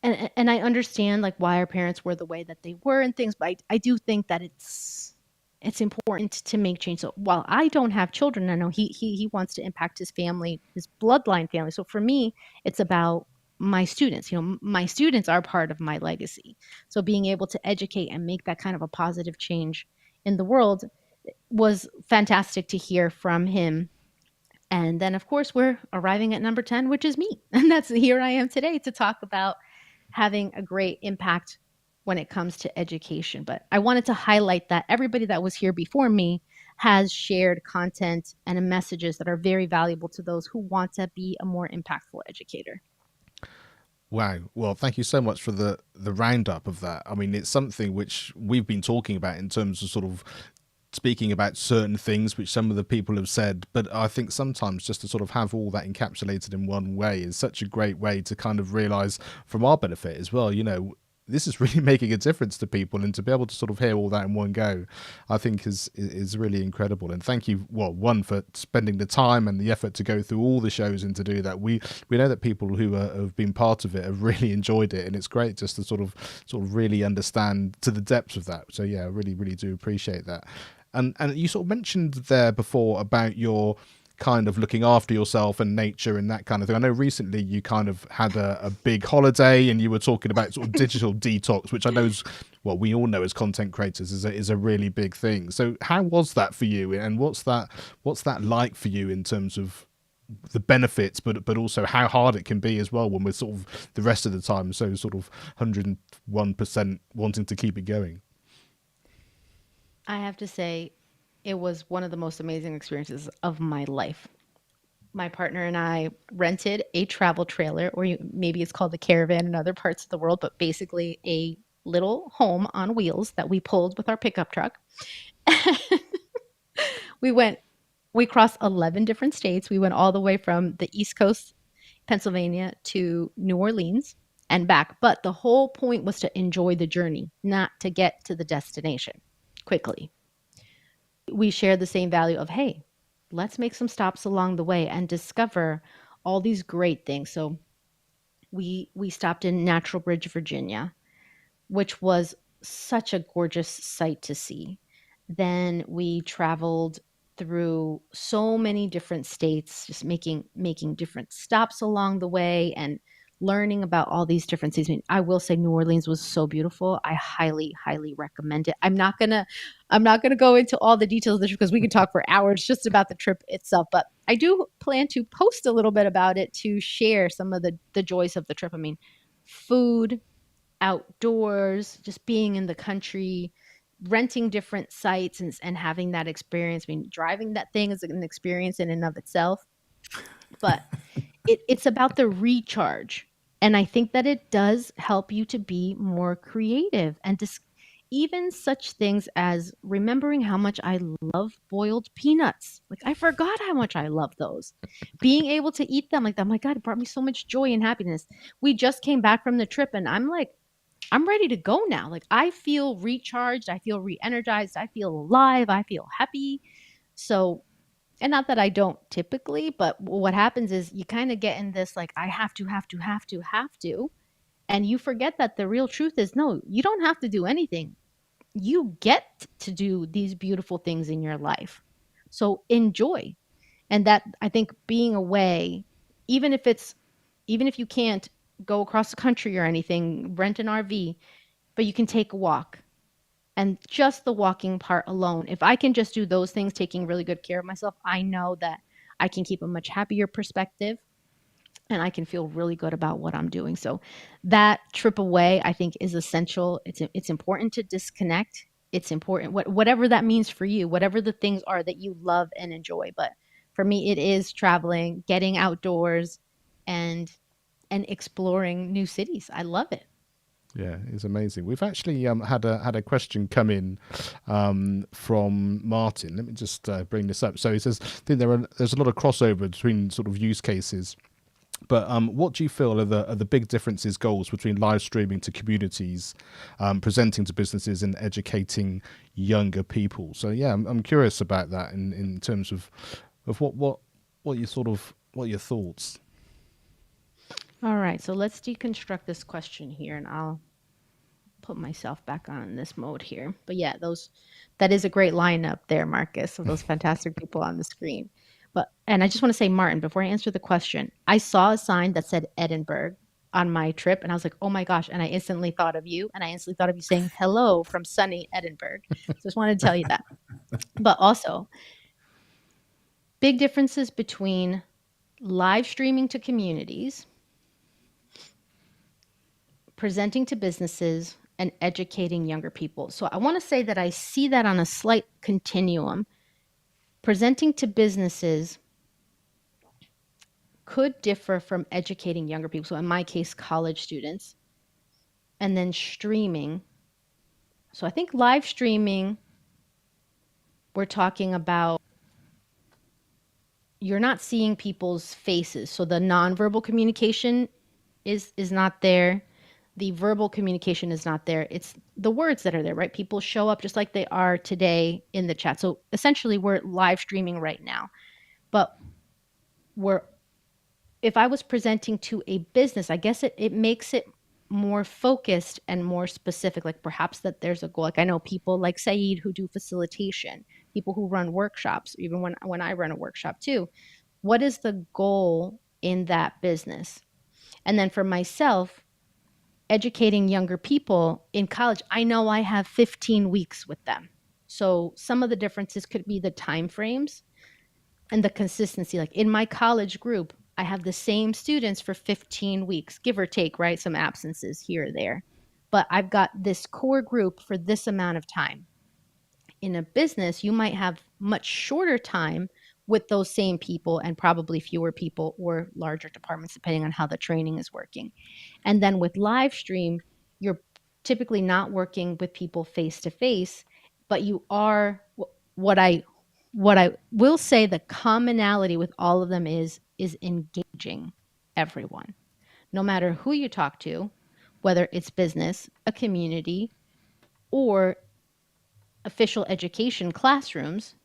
and I understand like why our parents were the way that they were and things, but I do think that it's important to make change. So while I don't have children, I know he wants to impact his family, his bloodline family. So for me, it's about my students. My students are part of my legacy. So being able to educate and make that kind of a positive change in the world was fantastic to hear from him. And then, of course, we're arriving at number 10, which is me. And that's here I am today to talk about having a great impact when it comes to education. But I wanted to highlight that everybody that was here before me has shared content and messages that are very valuable to those who want to be a more impactful educator. Wow. Well, thank you so much for the roundup of that. I mean, it's something which we've been talking about in terms of sort of speaking about certain things which some of the people have said, but I think sometimes just to sort of have all that encapsulated in one way is such a great way to kind of realize from our benefit as well, this is really making a difference to people, and to be able to sort of hear all that in one go, I think is really incredible. And thank you, well, one, for spending the time and the effort to go through all the shows and to do that. We know that people who have been part of it have really enjoyed it, and it's great just to sort of really understand to the depths of that. So yeah, I really do appreciate that. And you sort of mentioned there before about your kind of looking after yourself and nature and that kind of thing. I know recently you kind of had a big holiday and you were talking about sort of digital detox, which I know is, well, we all know as content creators is a really big thing. So how was that for you, and what's that like for you in terms of the benefits, but also how hard it can be as well when we're sort of the rest of the time so sort of 101% wanting to keep it going? I have to say, it was one of the most amazing experiences of my life. my partner and I rented a travel trailer, or maybe it's called a caravan in other parts of the world, but basically a little home on wheels that we pulled with our pickup truck. We crossed 11 different states. We went all the way from the East Coast, Pennsylvania, to New Orleans and back. But the whole point was to enjoy the journey, not to get to the destination quickly. We share the same value of, hey, let's make some stops along the way and discover all these great things. So we stopped in Natural Bridge, Virginia, which was such a gorgeous sight to see. Then we traveled through so many different states, just making different stops along the way and learning about all these different states. I mean, I will say New Orleans was so beautiful. I highly, highly recommend it. I'm not gonna go into all the details of this because we could talk for hours just about the trip itself. But I do plan to post a little bit about it to share some of the joys of the trip. I mean, food, outdoors, just being in the country, renting different sites and having that experience. I mean, driving that thing is an experience in and of itself, but it's about the recharge. And I think that it does help you to be more creative and even such things as remembering how much I love boiled peanuts. Like I forgot how much I love those. Being able to eat them like that, oh my God, it brought me so much joy and happiness. We just came back from the trip and I'm like, I'm ready to go now. Like I feel recharged, I feel re-energized, I feel alive, I feel happy. So, and not that I don't typically, but what happens is you kind of get in this like I have to, and you forget that the real truth is no, you don't have to do anything. You get to do these beautiful things in your life. So enjoy. And that I think being away, even if it's even if you can't go across the country or anything, rent an RV, but you can take a walk. And just the walking part alone, if I can just do those things, taking really good care of myself, I know that I can keep a much happier perspective and I can feel really good about what I'm doing. So that trip away, I think, is essential. It's important to disconnect. It's important, whatever that means for you, whatever the things are that you love and enjoy. But for me, it is traveling, getting outdoors, and exploring new cities. I love it. Yeah, it's amazing. We've actually had a question come in from Martin. Let me just bring this up. So he says, I think there's a lot of crossover between sort of use cases. But what do you feel are the big differences, goals between live streaming to communities, presenting to businesses, and educating younger people? So yeah, I'm curious about that in terms of what your thoughts. All right, so let's deconstruct this question here, and I'll put myself back on this mode here. But yeah, that is a great lineup there, Marcus, of those fantastic people on the screen. And I just want to say, Martin, before I answer the question, I saw a sign that said Edinburgh on my trip, and I was like, oh my gosh, and I instantly thought of you, and I instantly thought of you saying hello from sunny Edinburgh. So just wanted to tell you that. But also, big differences between live streaming to communities, presenting to businesses, and educating younger people. So I want to say that I see that on a slight continuum. Presenting to businesses could differ from educating younger people. So in my case, college students. And then streaming. So I think live streaming, we're talking about you're not seeing people's faces. So the nonverbal communication is not there. The verbal communication is not there. It's the words that are there, right? People show up just like they are today in the chat. So essentially we're live streaming right now. But if I was presenting to a business, I guess it makes it more focused and more specific, like perhaps that there's a goal. Like I know people like Saeed who do facilitation, people who run workshops, even when I run a workshop too. What is the goal in that business? And then for myself, educating younger people in college, I know I have 15 weeks with them. So some of the differences could be the time frames and the consistency. Like in my college group, I have the same students for 15 weeks, give or take, right? Some absences here or there. But I've got this core group for this amount of time. In a business, you might have much shorter time with those same people and probably fewer people or larger departments, depending on how the training is working. And then with live stream, you're typically not working with people face to face, but you are what I will say the commonality with all of them is engaging everyone. No matter who you talk to, whether it's business, a community, or official education classrooms,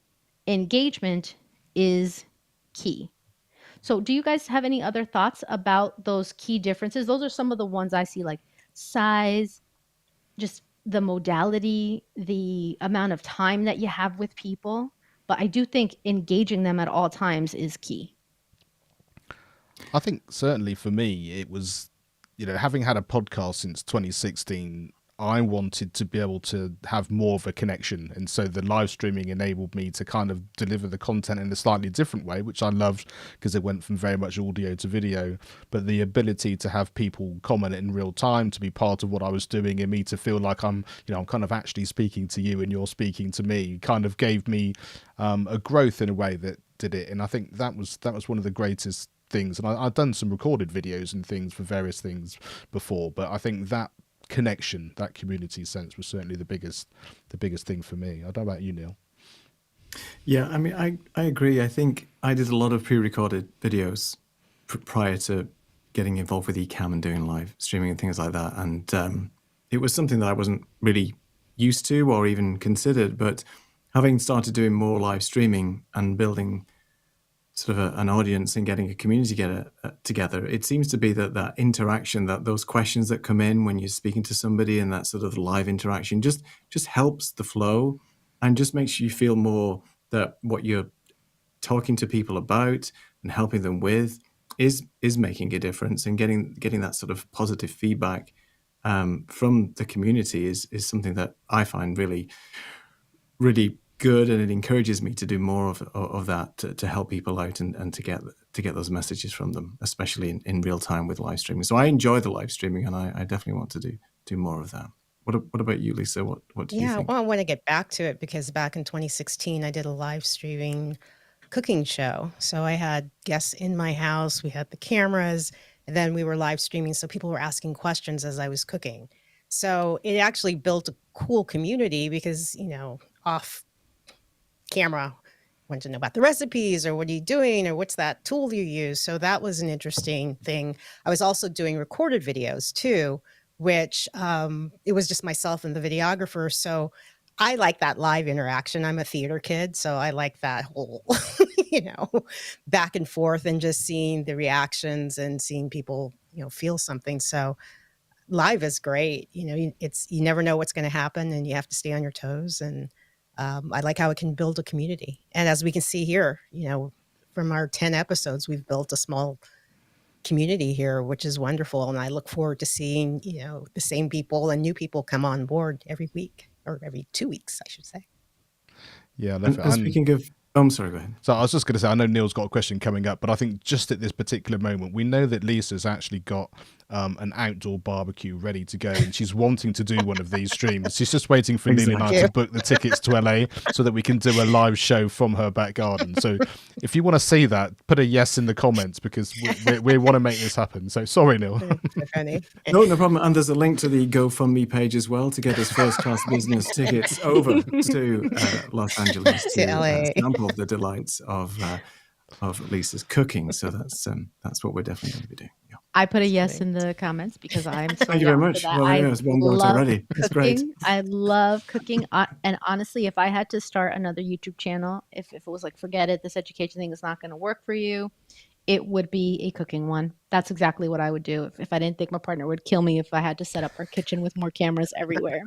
engagement is key. So do you guys have any other thoughts about those key differences? Those are some of the ones I see, like size, just the modality, the amount of time that you have with people. But I do think engaging them at all times is key. I think certainly for me, it was, having had a podcast since 2016, I wanted to be able to have more of a connection. And so the live streaming enabled me to kind of deliver the content in a slightly different way, which I loved because it went from very much audio to video. But the ability to have people comment in real time, to be part of what I was doing, and me to feel like I'm kind of actually speaking to you and you're speaking to me, kind of gave me a growth in a way that did it. And I think that was one of the greatest things. And I've done some recorded videos and things for various things before, but I think that connection, that community sense, was certainly the biggest thing for me. I don't know about you, Neil. Yeah, I mean, I agree. I think I did a lot of pre-recorded videos prior to getting involved with Ecamm and doing live streaming and things like that. And it was something that I wasn't really used to or even considered. But having started doing more live streaming and building sort of an audience and getting a community together, it seems to be that interaction, that those questions that come in when you're speaking to somebody, and that sort of live interaction just helps the flow and just makes you feel more that what you're talking to people about and helping them with is making a difference, and getting that sort of positive feedback from the community is something that I find really, really good, and it encourages me to do more of that to help people out and to get those messages from them, especially in real time with live streaming. So I enjoy the live streaming, and I definitely want to do more of that. What about you, Lisa? What do you think? Well, I want to get back to it because back in 2016, I did a live streaming cooking show. So I had guests in my house, we had the cameras, and then we were live streaming. So people were asking questions as I was cooking. So it actually built a cool community because, off camera wanted to know about the recipes, or what are you doing, or what's that tool you use. So that was an interesting thing. I was also doing recorded videos too, which it was just myself and the videographer. So I like that live interaction. I'm a theater kid, so I like that whole, back and forth, and just seeing the reactions and seeing people, feel something. So live is great. You never know what's going to happen, and you have to stay on your toes. And I like how it can build a community. And as we can see here, from our 10 episodes, we've built a small community here, which is wonderful. And I look forward to seeing, the same people and new people come on board every week, or every 2 weeks, I should say. Yeah, and speaking of, I'm sorry, go ahead. So I was just going to say, I know Neil's got a question coming up, but I think just at this particular moment, we know that Lisa's actually got an outdoor barbecue ready to go, and she's wanting to do one of these streams. She's just waiting for Neil and I to book the tickets to LA so that we can do a live show from her back garden. So if you want to see that, put a yes in the comments, because we want to make this happen. So sorry, Neil. No problem. And there's a link to the GoFundMe page as well to get us first-class business tickets over to Los Angeles to LA. sample the delights of Lisa's cooking. So that's what we're definitely going to be doing. Yeah. I put a yes in the comments because I'm so Thank you very much. that. Well, I it's one vote already. That's great. I love cooking. And honestly, if I had to start another YouTube channel, if it was like, forget it, this education thing is not going to work for you, it would be a cooking one. That's exactly what I would do if I didn't think my partner would kill me if I had to set up our kitchen with more cameras everywhere.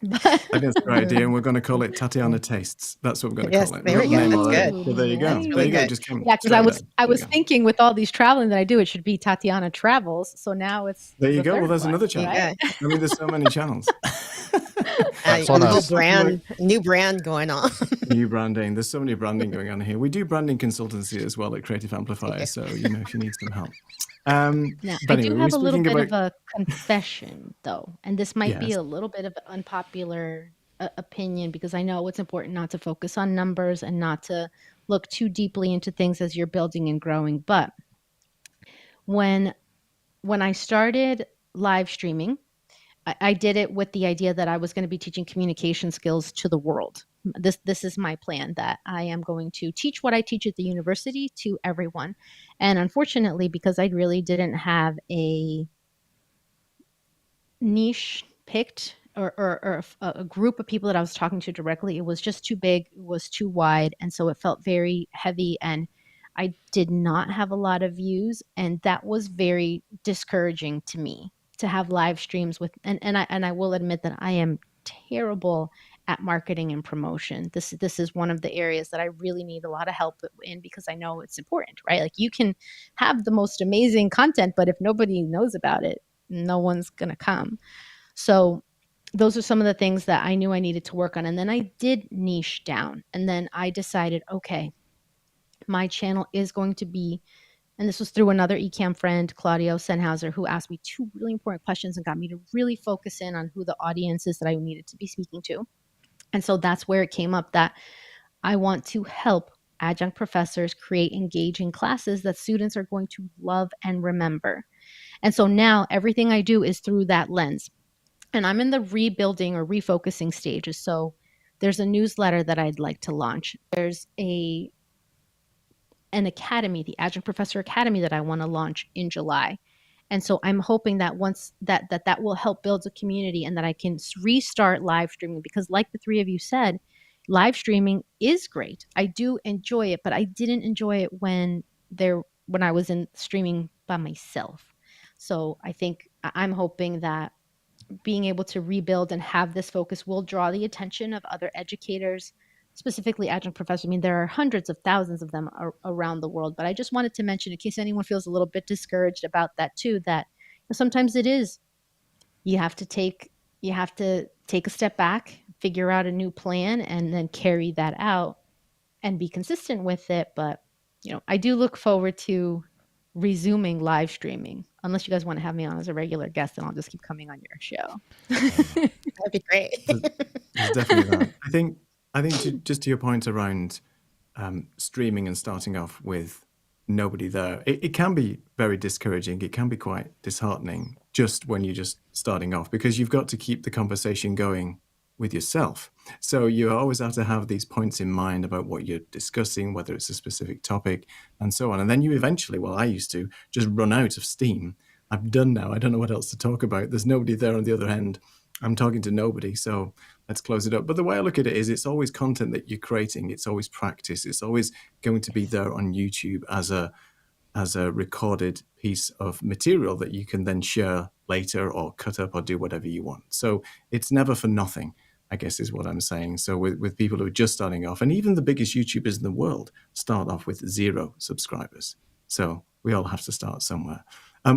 I think that's a great idea, and we're going to call it Tatiana Tastes. That's what we're going to call it. There we go. That's good. So there you go. There you go. Just came. Yeah, because I was thinking with all these traveling that I do, it should be Tatiana Travels. So now it's there. You go. Well, there's another channel. Right? I mean, there's so many channels. New brand going on. New branding. There's so many branding going on here. We do branding consultancy as well at Creative Amplifiers. So if you need some help. Now, I do have a little bit of a confession, though, and this might be a little bit of an unpopular opinion, because I know it's important not to focus on numbers and not to look too deeply into things as you're building and growing. But when I started live streaming, I did it with the idea that I was going to be teaching communication skills to the world. This is my plan, that I am going to teach what I teach at the university to everyone. And unfortunately, because I really didn't have a niche picked, or a group of people that I was talking to directly, it was just too big, it was too wide, and so it felt very heavy, and I did not have a lot of views, and that was very discouraging to me, to have live streams with, and I will admit that I am terrible at marketing and promotion. This is one of the areas that I really need a lot of help in, because I know it's important, right? Like, you can have the most amazing content, but if nobody knows about it, no one's going to come. So those are some of the things that I knew I needed to work on. And then I did niche down. And then I decided, okay, my channel is going to be, and this was through another Ecamm friend, Claudio Senhauser, who asked me 2 really important questions and got me to really focus in on who the audience is that I needed to be speaking to. And so that's where it came up, that I want to help adjunct professors create engaging classes that students are going to love and remember. And so now everything I do is through that lens. And I'm in the rebuilding or refocusing stages. So there's a newsletter that I'd like to launch. There's an academy, the Adjunct Professor Academy, that I want to launch in July. And so I'm hoping that once that will help build a community, and that I can restart live streaming, because like the 3 of you said, live streaming is great. I do enjoy it, but I didn't enjoy it when I was in streaming by myself. So I think I'm hoping that being able to rebuild and have this focus will draw the attention of other educators, specifically adjunct professors. I mean, there are hundreds of thousands of them around the world, but I just wanted to mention, in case anyone feels a little bit discouraged about that too, that sometimes it is, you have to take a step back, figure out a new plan, and then carry that out and be consistent with it. But I do look forward to resuming live streaming. Unless you guys want to have me on as a regular guest, and I'll just keep coming on your show. That'd be great. There's definitely that. I think just to your point around streaming and starting off with nobody there, it can be very discouraging. It can be quite disheartening just when you're just starting off, because you've got to keep the conversation going with yourself. So you always have to have these points in mind about what you're discussing, whether it's a specific topic and so on. And then you eventually, well, I used to just run out of steam. I'm done now. I don't know what else to talk about. There's nobody there on the other end. I'm talking to nobody. So let's close it up. But the way I look at it is, it's always content that you're creating. It's always practice. It's always going to be there on YouTube as a recorded piece of material that you can then share later, or cut up, or do whatever you want. So it's never for nothing, I guess, is what I'm saying. So with people who are just starting off, and even the biggest YouTubers in the world start off with 0 subscribers. So we all have to start somewhere.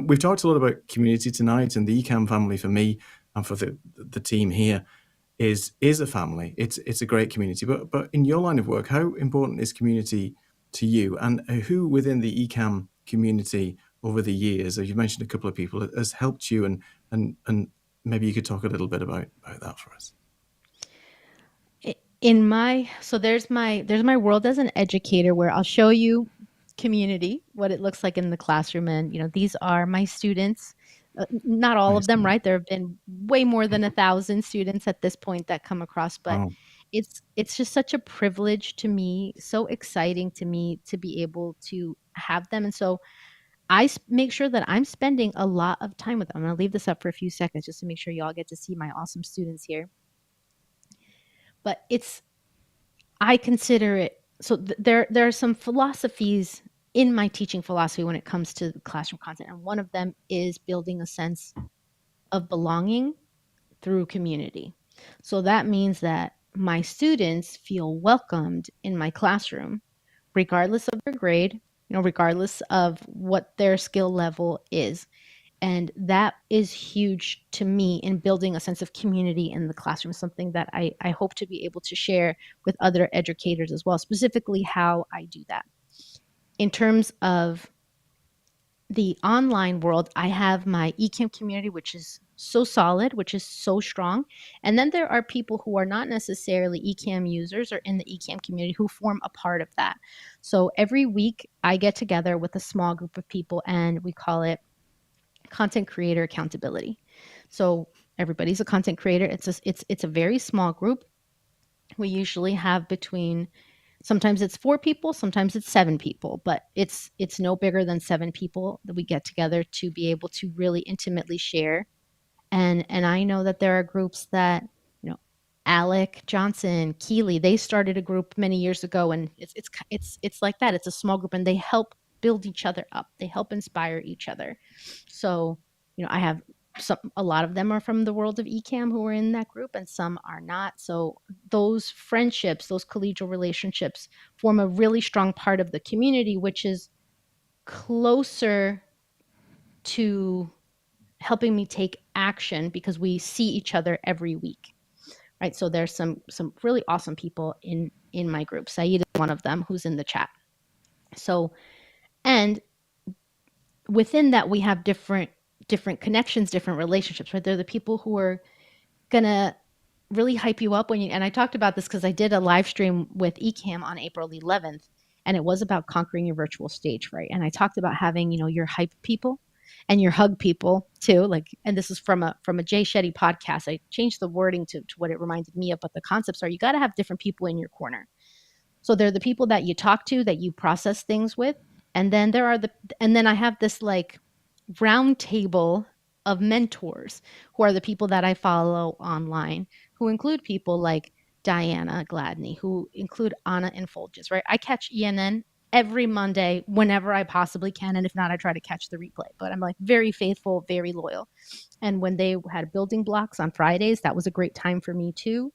We've talked a lot about community tonight, and the Ecamm family, for me and for the team here, is a family. It's a great community. But in your line of work, how important is community to you? And who within the Ecamm community over the years, as you mentioned a couple of people, has helped you, and maybe you could talk a little bit about that for us. So there's my world as an educator, where I'll show you community, what it looks like in the classroom. And these are my students. Not all of them, right? There have been way more than 1,000 students at this point that come across, but it's just such a privilege to me, so exciting to me to be able to have them. And so I make sure that I'm spending a lot of time with them. I'm going to leave this up for a few seconds just to make sure y'all get to see my awesome students here. But I consider it, so there are some philosophies in my teaching philosophy when it comes to classroom content. And one of them is building a sense of belonging through community. So that means that my students feel welcomed in my classroom, regardless of their grade, regardless of what their skill level is. And that is huge to me in building a sense of community in the classroom, something that I hope to be able to share with other educators as well, specifically how I do that. In terms of the online world, I have my Ecamm community, which is so solid, which is so strong. And then there are people who are not necessarily Ecamm users or in the Ecamm community who form a part of that. So every week I get together with a small group of people and we call it content creator accountability. So everybody's a content creator. It's a very small group. We usually have between, sometimes it's 4 people, sometimes it's 7 people, but it's no bigger than 7 people that we get together to be able to really intimately share. And I know that there are groups that, you know, Alec Johnson, Keeley, they started a group many years ago, and it's like that. It's a small group, and they help build each other up. They help inspire each other. So, you know, I have a lot of them are from the world of Ecamm who are in that group, and some are not. So those friendships, those collegial relationships, form a really strong part of the community, which is closer to helping me take action because we see each other every week, right? So there's some really awesome people in my group. Saeed is one of them who's in the chat. So, and within that we have different connections, different relationships, right? They're the people who are gonna really hype you up when you, and I talked about this because I did a live stream with Ecamm on April 11th, and it was about conquering your virtual stage, right? And I talked about having, you know, your hype people and your hug people too. Like, and this is from a Jay Shetty podcast. I changed the wording to what it reminded me of, but the concepts are you got to have different people in your corner. So they're the people that you talk to, that you process things with. And then and then I have this like round table of mentors who are the people that I follow online, who include people like Diana Gladney, who include Anna Infulgence, right? I catch ENN every Monday whenever I possibly can. And if not, I try to catch the replay. But I'm like very faithful, very loyal. And when they had building blocks on Fridays, that was a great time for me too.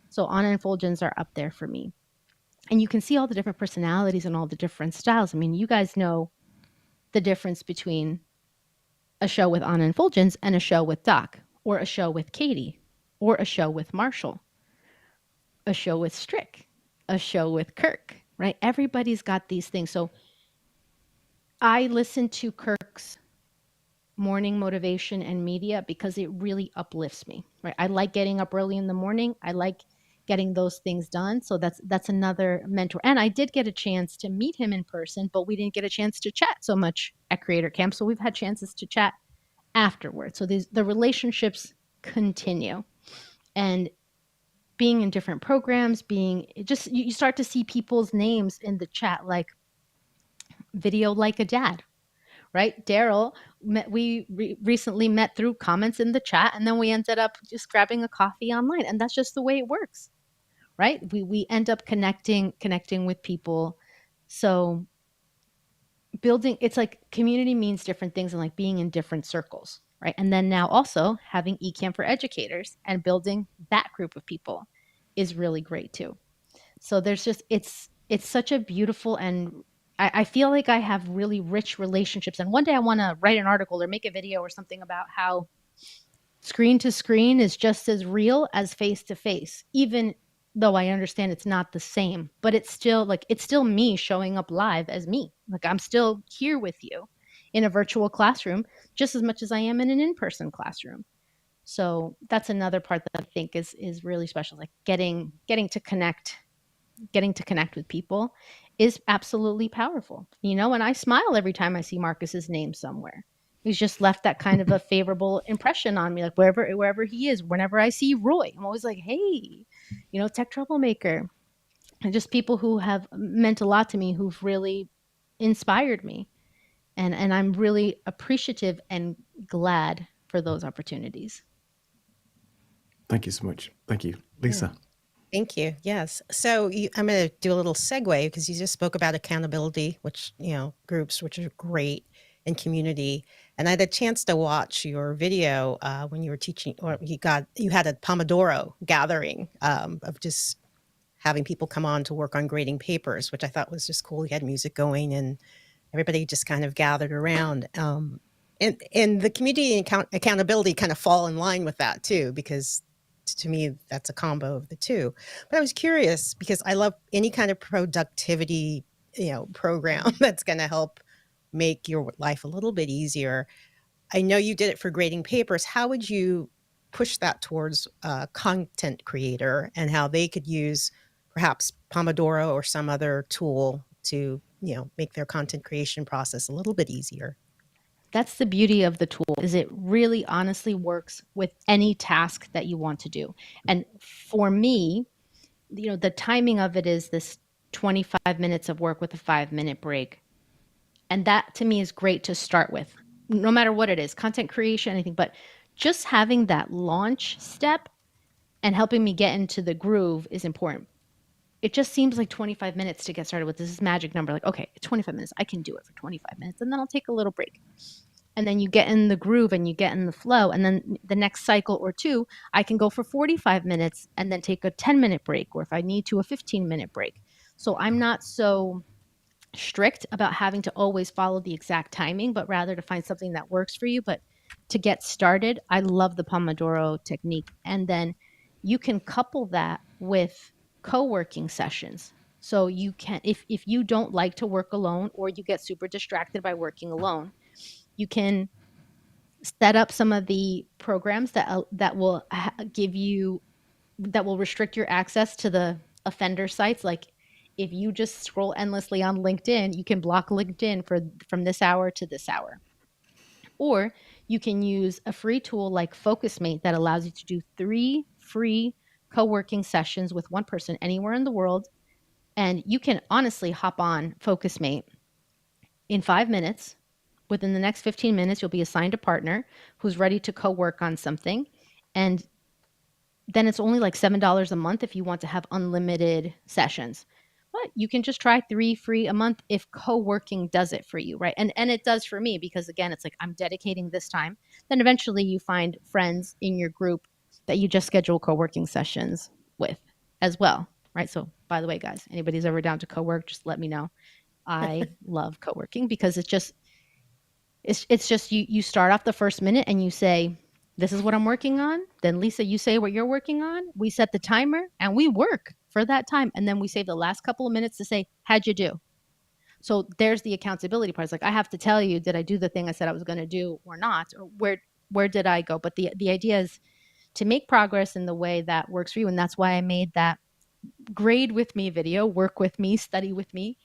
So Anna and Fulgens are up there for me. And you can see all the different personalities and all the different styles. I mean, you guys know the difference between a show with Anna and Fulgens and a show with Doc, or a show with Katie, or a show with Marshall, a show with Strick, a show with Kirk, right? Everybody's got these things. So I listen to Kirk's morning motivation and media because it really uplifts me, right? I like getting up early in the morning. I like getting those things done. So that's another mentor. And I did get a chance to meet him in person, but we didn't get a chance to chat so much at Creator Camp. So we've had chances to chat afterwards. So the relationships continue. And being in different programs, you start to see people's names in the chat, like Video Like a Dad, right? Daryl, we recently met through comments in the chat, and then we ended up just grabbing a coffee online, and that's just the way it works, right? We end up connecting with people. So building, it's like community means different things, and like being in different circles, right? And then now also having Ecamm for educators and building that group of people is really great too. So there's just, it's such a beautiful, and I feel like I have really rich relationships. And one day I want to write an article or make a video or something about how screen to screen is just as real as face to face, even though I understand it's not the same, but it's still me showing up live as me. Like I'm still here with you in a virtual classroom just as much as I am in an in-person classroom. So that's another part that I think is really special. Like getting to connect with people is absolutely powerful, you know, and I smile every time I see Marcus's name somewhere. He's just left that kind of a favorable impression on me, like wherever he is. Whenever I see Roy, I'm always like, hey, you know, tech troublemaker. And just people who have meant a lot to me, who've really inspired me. And I'm really appreciative and glad for those opportunities. Thank you so much. Thank you. Lisa. Yeah. Thank you. Yes. So I'm going to do a little segue because you just spoke about accountability, which, you know, groups, which are great, and community. And I had a chance to watch your video when you were teaching, or you had a Pomodoro gathering of just having people come on to work on grading papers, which I thought was just cool. You had music going and everybody just kind of gathered around. And the community and accountability kind of fall in line with that too, because to me, that's a combo of the two. But I was curious because I love any kind of productivity, you know, program that's going to help make your life a little bit easier. I know you did it for grading papers. How would you push that towards a content creator and how they could use perhaps Pomodoro or some other tool to, make their content creation process a little bit easier? That's the beauty of the tool, is it really honestly works with any task that you want to do. And for me, the timing of it is this 25 minutes of work with a 5-minute break. And that to me is great to start with, no matter what it is, content creation, anything, but just having that launch step and helping me get into the groove is important. It just seems like 25 minutes to get started with. This is magic number. Like, okay, 25 minutes, I can do it for 25 minutes and then I'll take a little break. And then you get in the groove and you get in the flow. And then the next cycle or two, I can go for 45 minutes and then take a 10-minute break, or if I need to, a 15-minute break. So I'm not so strict about having to always follow the exact timing, but rather to find something that works for you. But to get started, I love the Pomodoro technique. And then you can couple that with co-working sessions. So you can, if you don't like to work alone or you get super distracted by working alone, you can set up some of the programs that will give you, that will restrict your access to the offender sites. Like if you just scroll endlessly on LinkedIn, you can block LinkedIn from this hour to this hour. Or you can use a free tool like FocusMate that allows you to do 3 free co-working sessions with one person anywhere in the world. And you can honestly hop on FocusMate in 5 minutes. Within the next 15 minutes, you'll be assigned a partner who's ready to co-work on something. And then it's only like $7 a month if you want to have unlimited sessions. But you can just try 3 free a month if co-working does it for you, right? And it does for me, because again, it's like I'm dedicating this time. Then eventually you find friends in your group that you just schedule co-working sessions with as well, right? So by the way, guys, anybody's ever down to co-work, just let me know. I love co-working because it's just you start off the first minute and you say, this is what I'm working on. Then Lisa, you say what you're working on. We set the timer and we work for that time. And then we save the last couple of minutes to say, how'd you do? So there's the accountability part. It's like, I have to tell you, did I do the thing I said I was going to do or not? Or where did I go? But the idea is to make progress in the way that works for you. And that's why I made that grade with me video, work with me, study with me.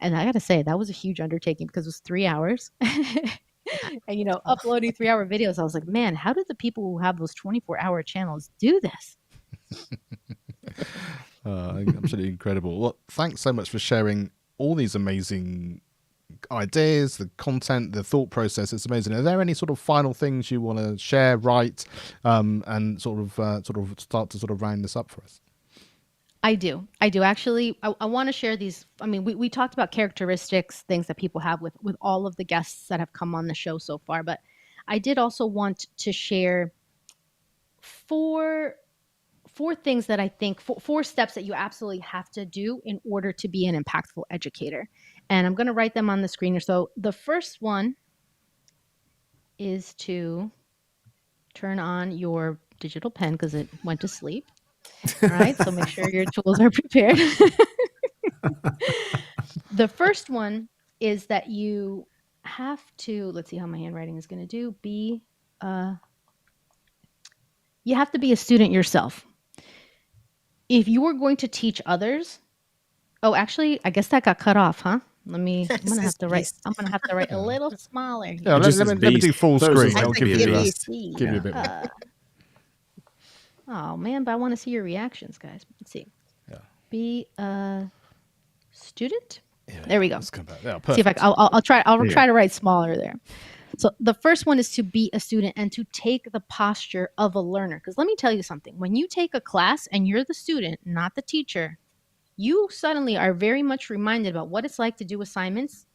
And I got to say, that was a huge undertaking because it was 3 hours. And, uploading 3-hour videos, I was like, man, how do the people who have those 24-hour channels do this? Absolutely incredible. Well, thanks so much for sharing all these amazing ideas, the content, the thought process. It's amazing. Are there any sort of final things you want to share, and sort of start to sort of round this up for us? I do. Actually, I want to share these. I mean, we talked about characteristics, things that people have with all of the guests that have come on the show so far, but I did also want to share four things that I think, four steps that you absolutely have to do in order to be an impactful educator. And I'm going to write them on the screen. So the first one is to turn on your digital pen because it went to sleep. All right, so make sure your tools are prepared. The first one is that you have to, let's see how my handwriting is going to do, you have to be a student yourself. If you are going to teach others, actually, I guess that got cut off, huh? I'm going to have to write a little smaller here. Yeah, let me do full screen. I'll give you a beast. Give you a bit more. Oh man, but I want to see your reactions, guys. Let's see. Yeah. Be a student. Yeah, there we go. Let's come back. Yeah, see if I'll try to write smaller there. So the first one is to be a student and to take the posture of a learner. Because let me tell you something. When you take a class and you're the student, not the teacher, you suddenly are very much reminded about what it's like to do assignments,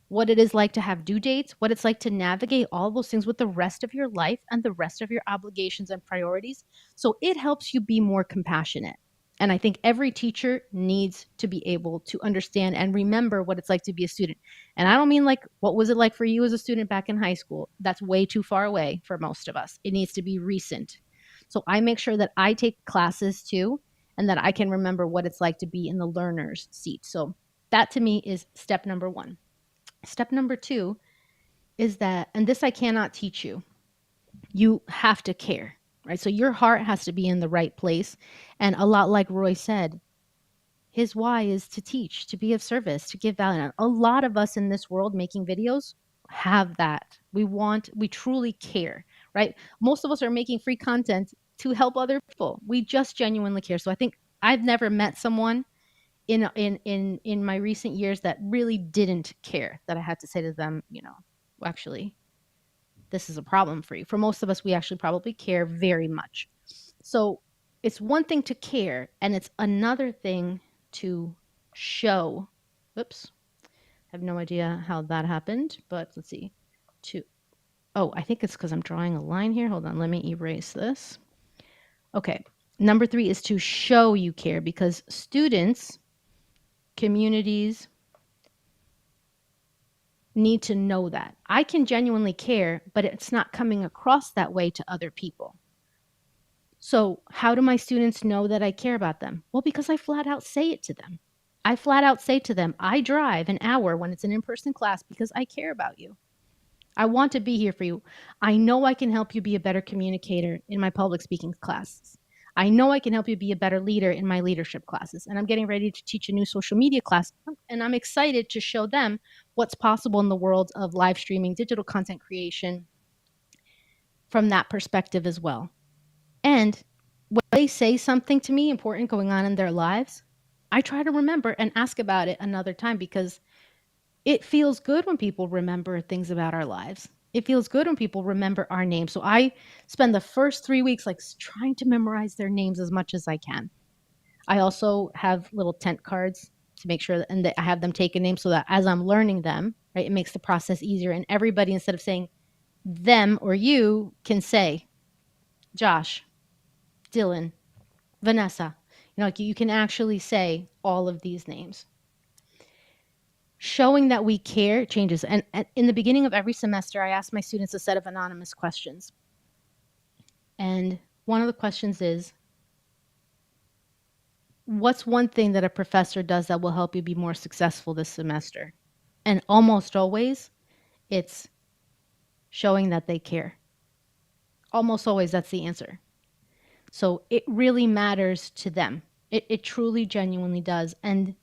what it is like to have due dates, what it's like to navigate all those things with the rest of your life and the rest of your obligations and priorities. So it helps you be more compassionate. And I think every teacher needs to be able to understand and remember what it's like to be a student. And I don't mean like, what was it like for you as a student back in high school? That's way too far away for most of us. It needs to be recent. So I make sure that I take classes too, and that I can remember what it's like to be in the learner's seat. So that to me is step number 1. Step number 2 is that, and this I cannot teach you, you have to care, right? So your heart has to be in the right place. And a lot like Roy said, his why is to teach, to be of service, to give value. And a lot of us in this world making videos have that. We truly care, right? Most of us are making free content to help other people. We just genuinely care. So I think I've never met someone in my recent years that really didn't care, that I had to say to them, well, actually, this is a problem for you. For most of us, we actually probably care very much. So it's one thing to care, and it's another thing to show. Oops. I have no idea how that happened, but let's see. I think it's because I'm drawing a line here. Hold on, let me erase this. Okay. Number 3 is to show you care, because students, communities need to know that. I can genuinely care, but it's not coming across that way to other people. So how do my students know that I care about them? Well, because I flat out say it to them. I flat out say to them, I drive an hour when it's an in-person class because I care about you. I want to be here for you. I know I can help you be a better communicator in my public speaking classes. I know I can help you be a better leader in my leadership classes. And I'm getting ready to teach a new social media class. And I'm excited to show them what's possible in the world of live streaming, digital content creation from that perspective as well. And when they say something to me important going on in their lives, I try to remember and ask about it another time, because it feels good when people remember things about our lives. It feels good when people remember our names. So I spend the first 3 weeks like trying to memorize their names as much as I can. I also have little tent cards to make sure that I have them take a name, so that as I'm learning them, right, it makes the process easier. And everybody, instead of saying them or you, can say Josh, Dylan, Vanessa. Like you can actually say all of these names. Showing that we care changes. And in the beginning of every semester, I ask my students a set of anonymous questions. And one of the questions is, what's one thing that a professor does that will help you be more successful this semester? And almost always, it's showing that they care. Almost always, that's the answer. So it really matters to them. It truly, genuinely does. And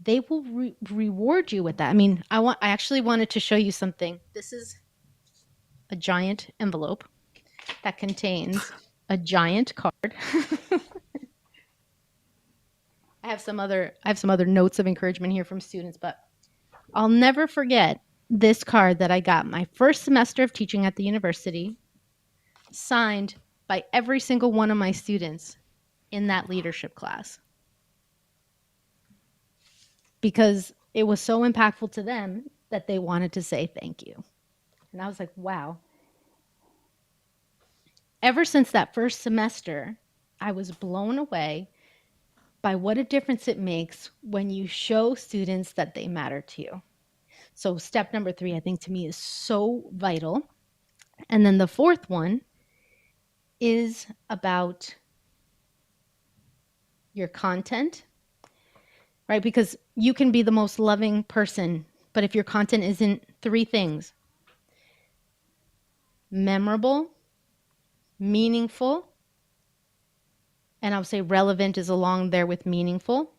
they will reward you with that. I mean, I actually wanted to show you something. This is a giant envelope that contains a giant card. I have some other notes of encouragement here from students, but I'll never forget this card that I got my first semester of teaching at the university, signed by every single one of my students in that leadership class, because it was so impactful to them that they wanted to say thank you. And I was like, wow. Ever since that first semester, I was blown away by what a difference it makes when you show students that they matter to you. So step number 3, I think, to me is so vital. And then the fourth one is about your content, right? Because you can be the most loving person, but if your content isn't 3 things: memorable, meaningful, and I would say relevant is along there with meaningful.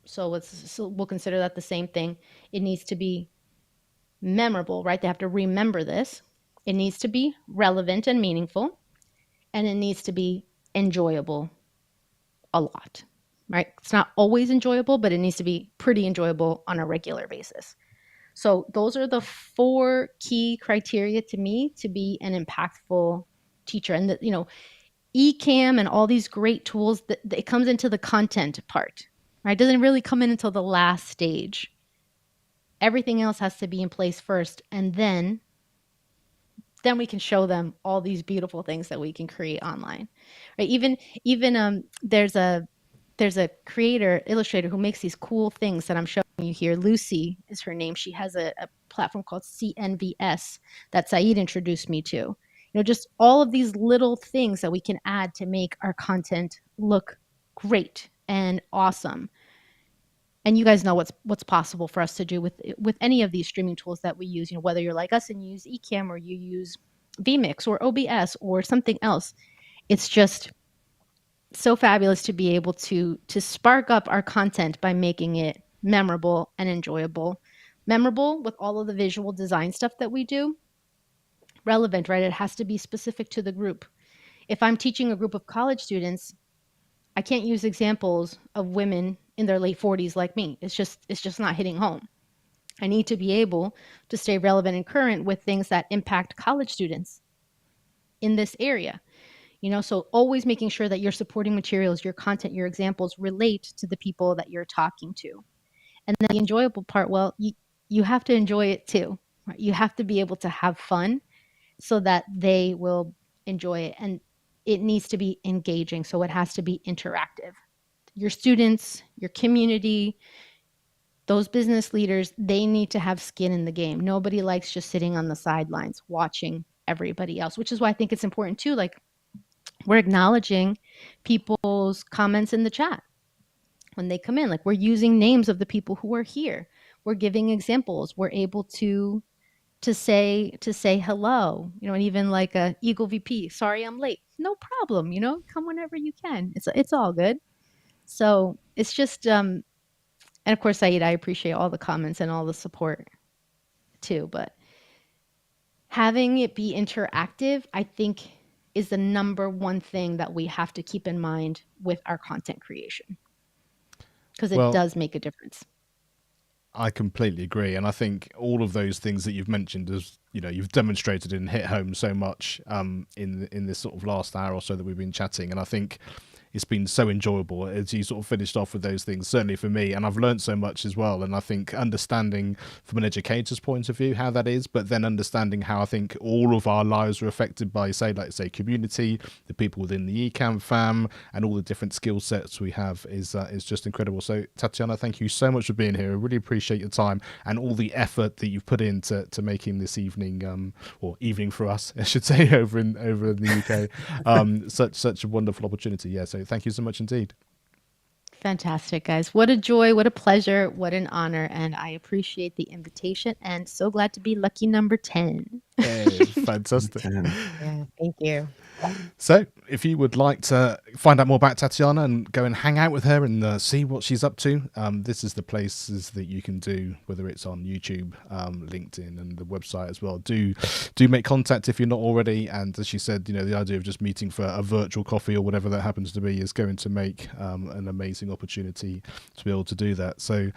So we'll consider that the same thing. It needs to be memorable, right? They have to remember this. It needs to be relevant and meaningful, and it needs to be enjoyable a lot, right? It's not always enjoyable, but it needs to be pretty enjoyable on a regular basis. So those are the 4 key criteria to me to be an impactful teacher. And Ecamm and all these great tools, that it comes into the content part, right? It doesn't really come in until the last stage. Everything else has to be in place first, and then we can show them all these beautiful things that we can create online, right? Even there's a creator, illustrator, who makes these cool things that I'm showing you here. Lucy is her name. She has a platform called CNVS that Saeed introduced me to. Just all of these little things that we can add to make our content look great and awesome. And you guys know what's possible for us to do with any of these streaming tools that we use. Whether you're like us and you use Ecamm or you use vMix or OBS or something else, it's just so fabulous to be able to spark up our content by making it memorable and enjoyable. Memorable with all of the visual design stuff that we do. Relevant, right? It has to be specific to the group. If I'm teaching a group of college students, I can't use examples of women in their late 40s like me. It's just not hitting home. I need to be able to stay relevant and current with things that impact college students in this area. So always making sure that your supporting materials, your content, your examples relate to the people that you're talking to. And then the enjoyable part, well, you have to enjoy it too. Right? You have to be able to have fun so that they will enjoy it. And it needs to be engaging. So it has to be interactive. Your students, your community, those business leaders, they need to have skin in the game. Nobody likes just sitting on the sidelines watching everybody else, which is why I think it's important too. Like, we're acknowledging people's comments in the chat when they come in. Like, we're using names of the people who are here. We're giving examples. We're able to say hello, and even like a Eagle VP, sorry I'm late. No problem, come whenever you can. It's all good. So it's just and of course, Saeed, I appreciate all the comments and all the support too, but having it be interactive, I think, is the number one thing that we have to keep in mind with our content creation, because it does make a difference. I completely agree, and I think all of those things that you've mentioned, as you've demonstrated and hit home so much in this sort of last hour or so that we've been chatting, and I think it's been so enjoyable as you sort of finished off with those things, certainly for me, and I've learned so much as well. And I think understanding from an educator's point of view how that is, but then understanding how I think all of our lives are affected by, say community, the people within the Ecamm Fam, and all the different skill sets we have is just incredible. So Tatiana, thank you so much for being here. I really appreciate your time and all the effort that you've put into making this evening, or evening for us, I should say, over in the UK, such a wonderful opportunity. Yeah, so thank you so much indeed. Fantastic, guys. What a joy, what a pleasure, what an honor. And I appreciate the invitation and so glad to be lucky number 10. Hey, fantastic. Yeah, thank you. So if you would like to find out more about Tatiana and go and hang out with her and see what she's up to, this is the places that you can do, whether it's on YouTube, LinkedIn, and the website as well. Do make contact if you're not already. And as she said, the idea of just meeting for a virtual coffee or whatever that happens to be is going to make an amazing opportunity to be able to do that. So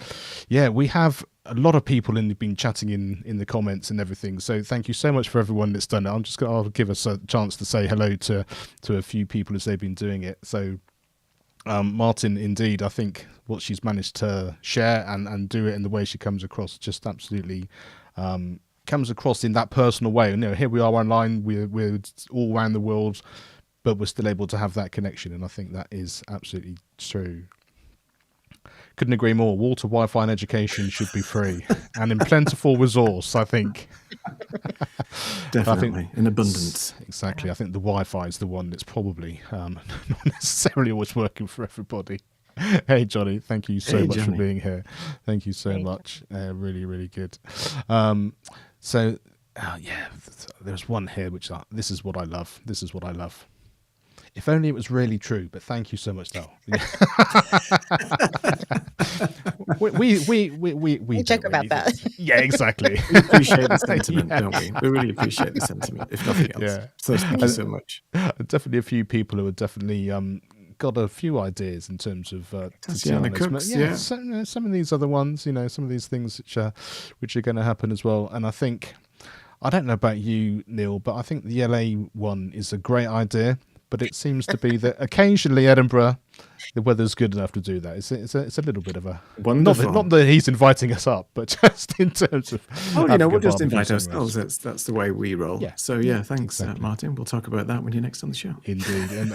yeah, we have a lot of people been chatting in the comments and everything, so thank you so much for everyone that's done it. I'll give us a chance to say hello to a few people as they've been doing it. So Martin, indeed, I think what she's managed to share and do it in the way she comes across just absolutely comes across in that personal way. Here we are online, we're all around the world, but we're still able to have that connection, and I think that is absolutely true. Couldn't agree more. Water, Wi-Fi, and education should be free and in plentiful resource, I think. Definitely, in abundance. Exactly. I think the Wi-Fi is the one that's probably not necessarily always working for everybody. Hey, Johnny, thank you so much for being here. Thank you so much. Really, really good. So, there's one here, which this is what I love. This is what I love. If only it was really true, but thank you so much, Dal. we joke about that. Yeah, exactly. We appreciate the sentiment, don't we? We really appreciate the sentiment, if nothing else. Yeah. So thank you so much. Definitely a few people who have definitely got a few ideas in terms of Tatiana cooks, some of these other ones, some of these things which are going to happen as well. And I think, I don't know about you, Neil, but I think the LA one is a great idea. But it seems to be that occasionally Edinburgh, the weather's good enough to do that. It's a little bit of a wonderful. Not that he's inviting us up, but just in terms of we'll just invite ourselves. That's the way we roll. Yeah. So thanks, exactly. Martin. We'll talk about that when you're next on the show. Indeed.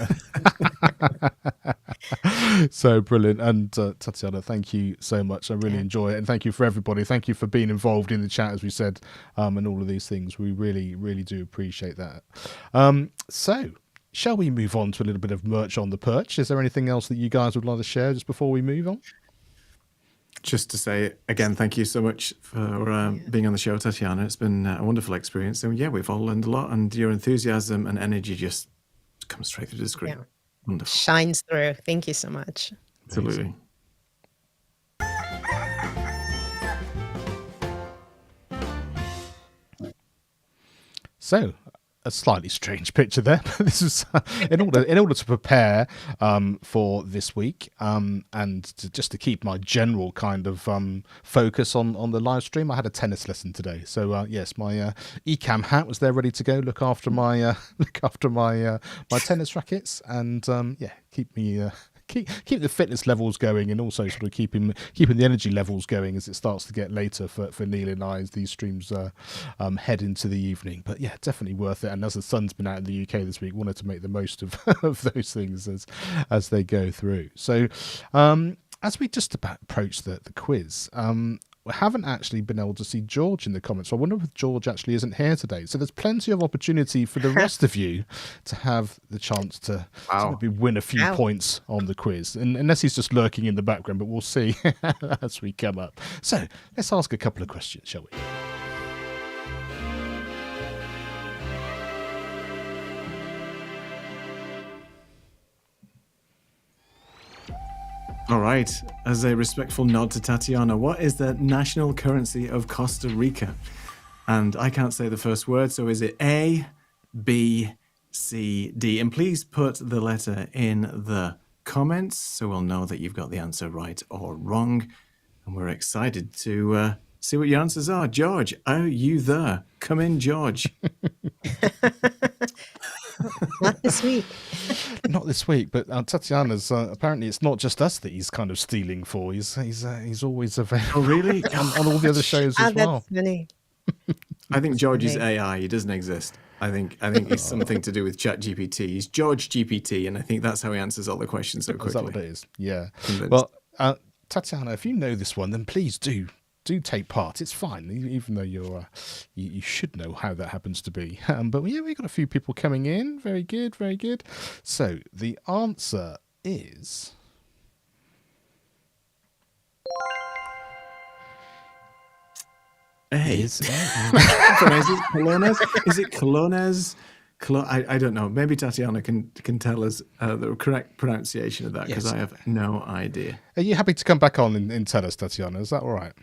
So brilliant. And Tatiana, thank you so much. I really enjoy it, and thank you for everybody. Thank you for being involved in the chat, as we said, and all of these things. We really, really do appreciate that. So. Shall we move on to a little bit of merch on the perch? Is there anything else that you guys would like to share just before we move on? just to say again, thank you so much for being on the show, Tatiana. It's been a wonderful experience. And yeah, we've all learned a lot, and your enthusiasm and energy just comes straight through the screen. Yeah. Wonderful. Shines through. Thank you so much. Absolutely. So, a slightly strange picture there. This is in order to prepare for this week and just to keep my general kind of focus on the live stream. I had a tennis lesson today, so yes, my Ecamm hat was there ready to go. Look after my my tennis rackets, and yeah, keep me. Keep the fitness levels going, and also sort of keeping the energy levels going as it starts to get later for Neil and I as these streams head into the evening. But yeah, definitely worth it. And as the sun's been out in the UK this week, wanted to make the most of those things as they go through. So as we just about approach the quiz, we haven't actually been able to see George in the comments. So I wonder if George actually isn't here today. So there's plenty of opportunity for the rest of you to have the chance to maybe win a few points on the quiz. And unless he's just lurking in the background, but we'll see as we come up. So let's ask a couple of questions, shall we? All right. As a respectful nod to Tatiana, what is the national currency of Costa Rica? And I can't say the first word, so is it A, B, C, D? And please put the letter in the comments so we'll know that you've got the answer right or wrong. And we're excited to see what your answers are. George, are you there? Come in, George. Not this week. Not this week, but Tatiana's apparently it's not just us that he's kind of stealing for. He's always available. Oh, really? on all the other shows as well. That's funny. I think George is AI. He doesn't exist. I think it's something to do with ChatGPT. He's George GPT, and I think that's how he answers all the questions so quickly. Is that what it is? Yeah. Convinced. Well, Tatiana, if you know this one, then please do take part. It's fine, even though you should know how that happens to be. But yeah, we've got a few people coming in. Very good, very good. So the answer is A. is Is it Colones? I don't know. Maybe Tatiana can tell us the correct pronunciation of that, because Yes. I have no idea. Are you happy to come back on and tell us, Tatiana? Is that all right?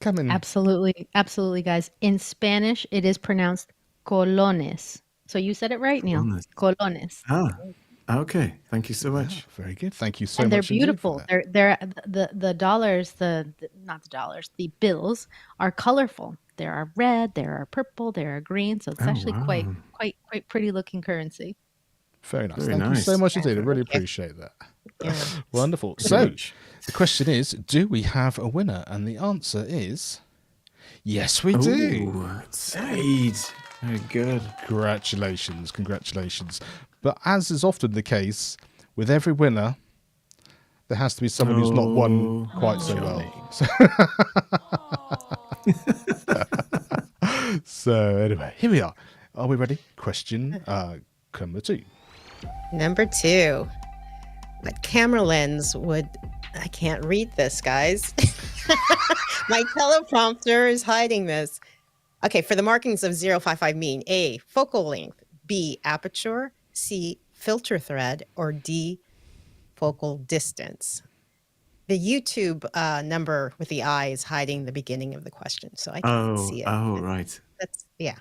Come in. Absolutely, guys. In Spanish, it is pronounced colones. So you said it right, Neil. Colones. Colones. Okay. Thank you so much. Very good. Thank you so And they're much. indeed for beautiful. that. The dollars, not the dollars, the bills are colorful. There are red, there are purple, there are green. So it's actually quite pretty looking currency. Very nice. Very Thank you so nice. much indeed. I really appreciate that. Yeah. Wonderful. Very So much. the question is, do we have a winner? And the answer is yes, we do. Ooh, Said. Very good. Congratulations. But as is often the case, with every winner, there has to be someone who's not won quite so well. So anyway, here we are. Are we ready? Question number 2. Number 2. What camera lens would... I can't read this, guys. My teleprompter is hiding this. Okay, for the markings of 055 mean, A, focal length, B, aperture, C, filter thread, or D, focal distance. The YouTube number with the I is hiding the beginning of the question, so I can't see it. Oh, right. That's, yeah.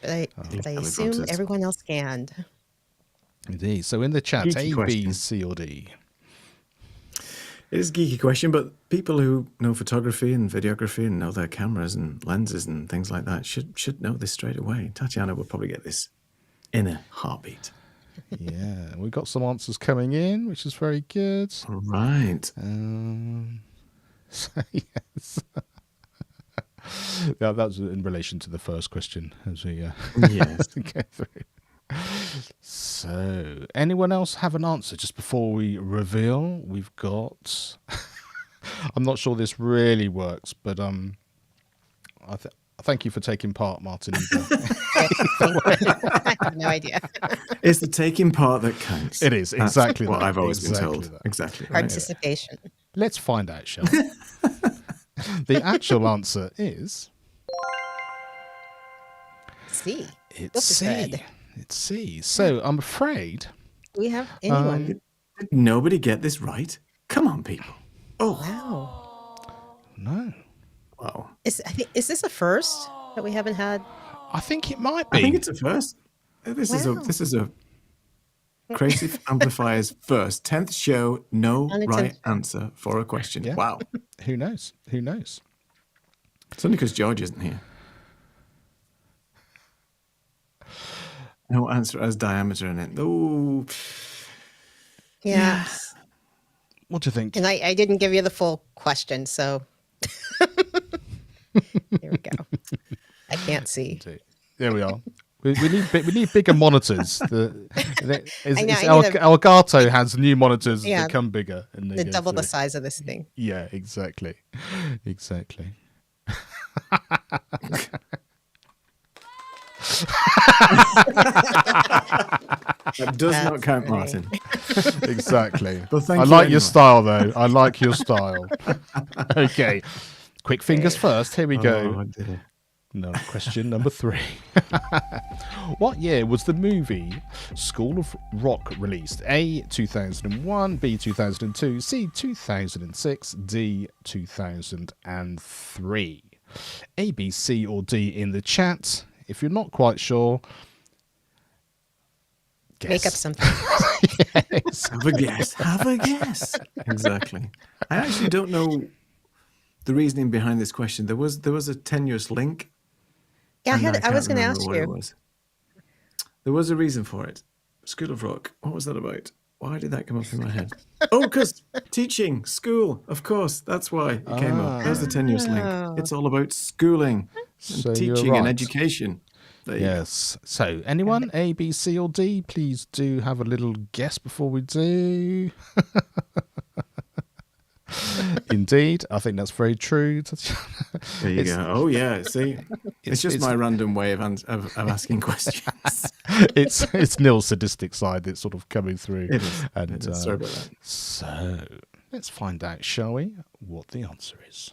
But I assume teleprompters. everyone else scanned. Indeed. So in the chat, Geeky A, B, question. C, or D? It is a geeky question, but people who know photography and videography and know their cameras and lenses and things like that should know this straight away. Tatiana will probably get this in a heartbeat. Yeah, we've got some answers coming in, which is very good. All right. So yes. Yeah, that was in relation to the first question as we Yes. go through. So, anyone else have an answer just before we reveal? We've got. I'm not sure this really works, but Thank you for taking part, Martin. I have no idea. It's the taking part that counts. It is That's exactly what that. I've always been Exactly told. that. Exactly. Right. Participation. Let's find out, shall we? The actual answer is C. it's Look C. ahead. It's C. So I'm afraid. Do we have anyone? Did nobody get this right? Come on, people. Oh, Wow. No. wow. Is this a first that we haven't had? I think it might be. I think it's a first. This is a Creative Amplifiers first 10th show. No right answer for a question. Yeah. Wow. Who knows? Who knows? It's only because George isn't here. No answer has diameter in it. Oh, Yeah. What do you think? And I didn't give you the full question, so here we go. I can't see. There we are. We need bigger monitors. Elgato has new monitors that become bigger and they double the size of this thing. Yeah, exactly. that does not count, Martin. Exactly. Well, I like your style, though. I like your style. Okay. Quick fingers first. Here we go. Oh, dear. No, question number 3. What year was the movie School of Rock released? A, 2001, B, 2002, C, 2006, D, 2003. A, B, C, or D in the chat. If you're not quite sure, guess. Make up something. Yes. Have a guess. Have a guess. Exactly. I actually don't know the reasoning behind this question. There was a tenuous link. Yeah, and I was can't going to remember ask what it you. was. There was a reason for it. School of Rock. What was that about? Why did that come up in my head? Oh, because teaching, school. Of course, that's why it came up. There's the tenuous link. It's all about schooling, So and you're teaching, and right. education. There you go. Yes. So, anyone, A, B, C, or D, please do have a little guess before we do. Indeed, I think that's very true. There you go. Oh, yeah. See, it's just my random way of asking questions. It's Neil's sadistic side that's sort of coming through. It is. And It is. Sorry about that. so, let's find out, shall we, what the answer is.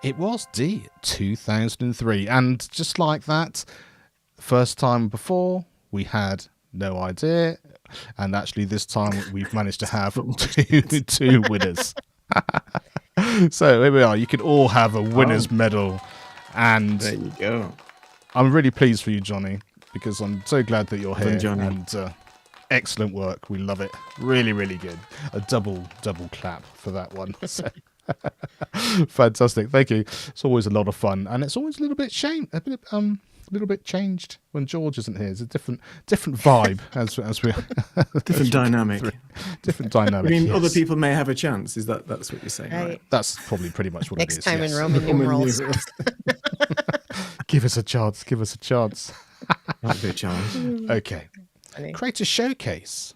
It was D, 2003. And just like that, the first time before, we had no idea. And actually, this time, we've managed to have two winners. So, here we are. You can all have a winner's medal. And There you go. I'm really pleased for you, Johnny, because I'm so glad that you're here. Johnny. And excellent work. We love it. Really, really good. A double clap for that one. So, fantastic. Thank you. It's always a lot of fun, and it's always a little bit changed when George isn't here. It's a different vibe as we Different dynamic. different dynamic. I mean, yes. other people may have a chance. That's what you're saying, right? That's probably pretty much what Next it is. time yes. in Roman numerals. Give us a chance. Give us a chance. That'd be a challenge. Okay. Funny. Create a showcase.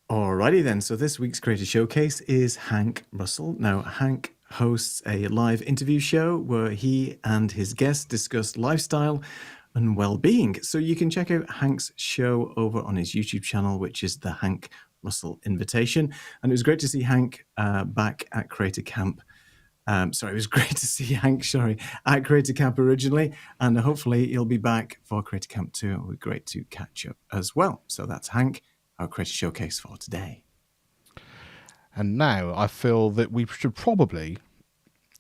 Alrighty then, so this week's Creator Showcase is Hank Russell. Now, Hank hosts a live interview show where he and his guests discuss lifestyle and well-being. So you can check out Hank's show over on his YouTube channel, which is the Hank Russell Invitation. And it was great to see Hank back at Creator Camp. It was great to see Hank, at Creator Camp originally, and hopefully he'll be back for Creator Camp 2. It would be great to catch up as well. So that's Hank, our Creator Showcase for today. And now I feel that we should probably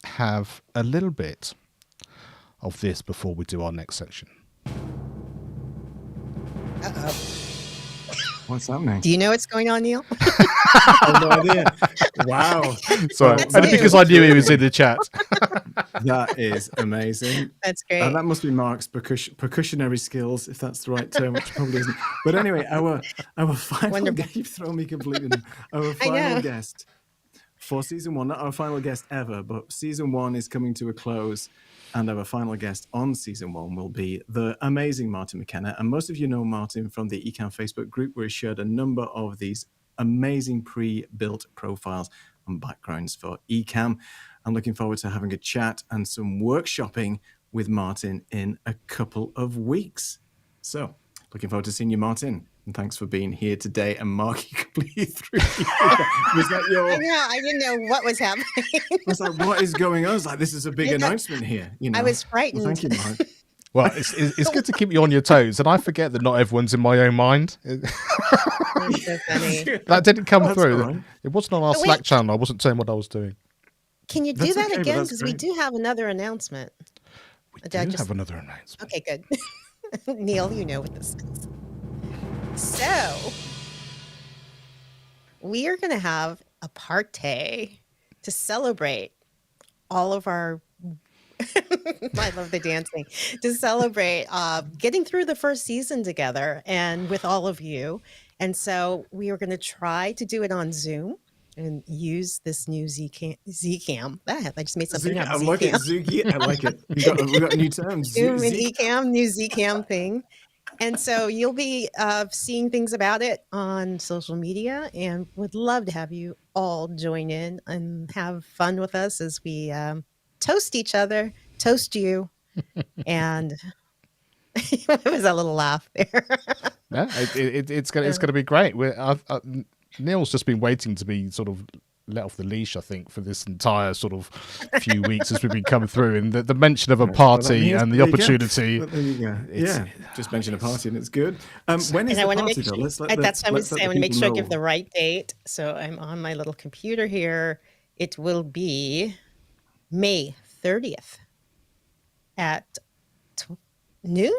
have a little bit of this before we do our next section. Uh-oh. What's happening? Do you know what's going on, Neil? I have no idea. Wow. Sorry, That's only new. because I knew he was in the chat. That is amazing. That's great. That must be Mark's percussionary skills, if that's the right term, which probably isn't. But anyway, our final Wonderful. guest, you've thrown me completely. Our final guest for season 1, not our final guest ever, but season 1 is coming to a close. and our final guest on season 1 will be the amazing Martin McKenna. And most of you know Martin from the Ecamm Facebook group, where he shared a number of these amazing pre-built profiles and backgrounds for Ecamm. I'm looking forward to having a chat and some workshopping with Martin in a couple of weeks. So, looking forward to seeing you, Martin. And thanks for being here today and marking completely through. Was that your... I know. I didn't know what was happening. I was like, what is going on? I was like, this is a big announcement here. You know? I was frightened. Well, thank you, Mark. Well, it's good to keep you on your toes, and I forget that not everyone's in my own mind. That's so funny. That didn't come through. Right. It wasn't on our But Slack wait. channel. I wasn't saying what I was doing. Can you do That's that okay, but again? that's Because we great. do have another announcement. We Did I do just- have another announcement. Okay, good. Neil, you know what this is. So, we are going to have a party to celebrate all of our. I love the dancing. To celebrate getting through the first season together and with all of you. And so, we are going to try to do it on Zoom and use this new Zcam. I just made something up. I like it, Zuki. I like it. We got new terms. Zoom and Zeke. Ecamm, new Zcam thing. And so you'll be seeing things about it on social media, and would love to have you all join in and have fun with us as we toast each other, toast you, and it was a little laugh there. Yeah, it's gonna be great. Neil's just been waiting to be sort of let off the leash, I think, for this entire sort of few weeks as we've been coming through, and the mention of a party and the opportunity. Well, there you go. Yeah, just mention a party and it's good. When is And I the want to party make though? sure, Let's let the, that's what I was let's let saying. I the want to make people sure I know. give the right date. So I'm on my little computer here. It will be May 30th at noon.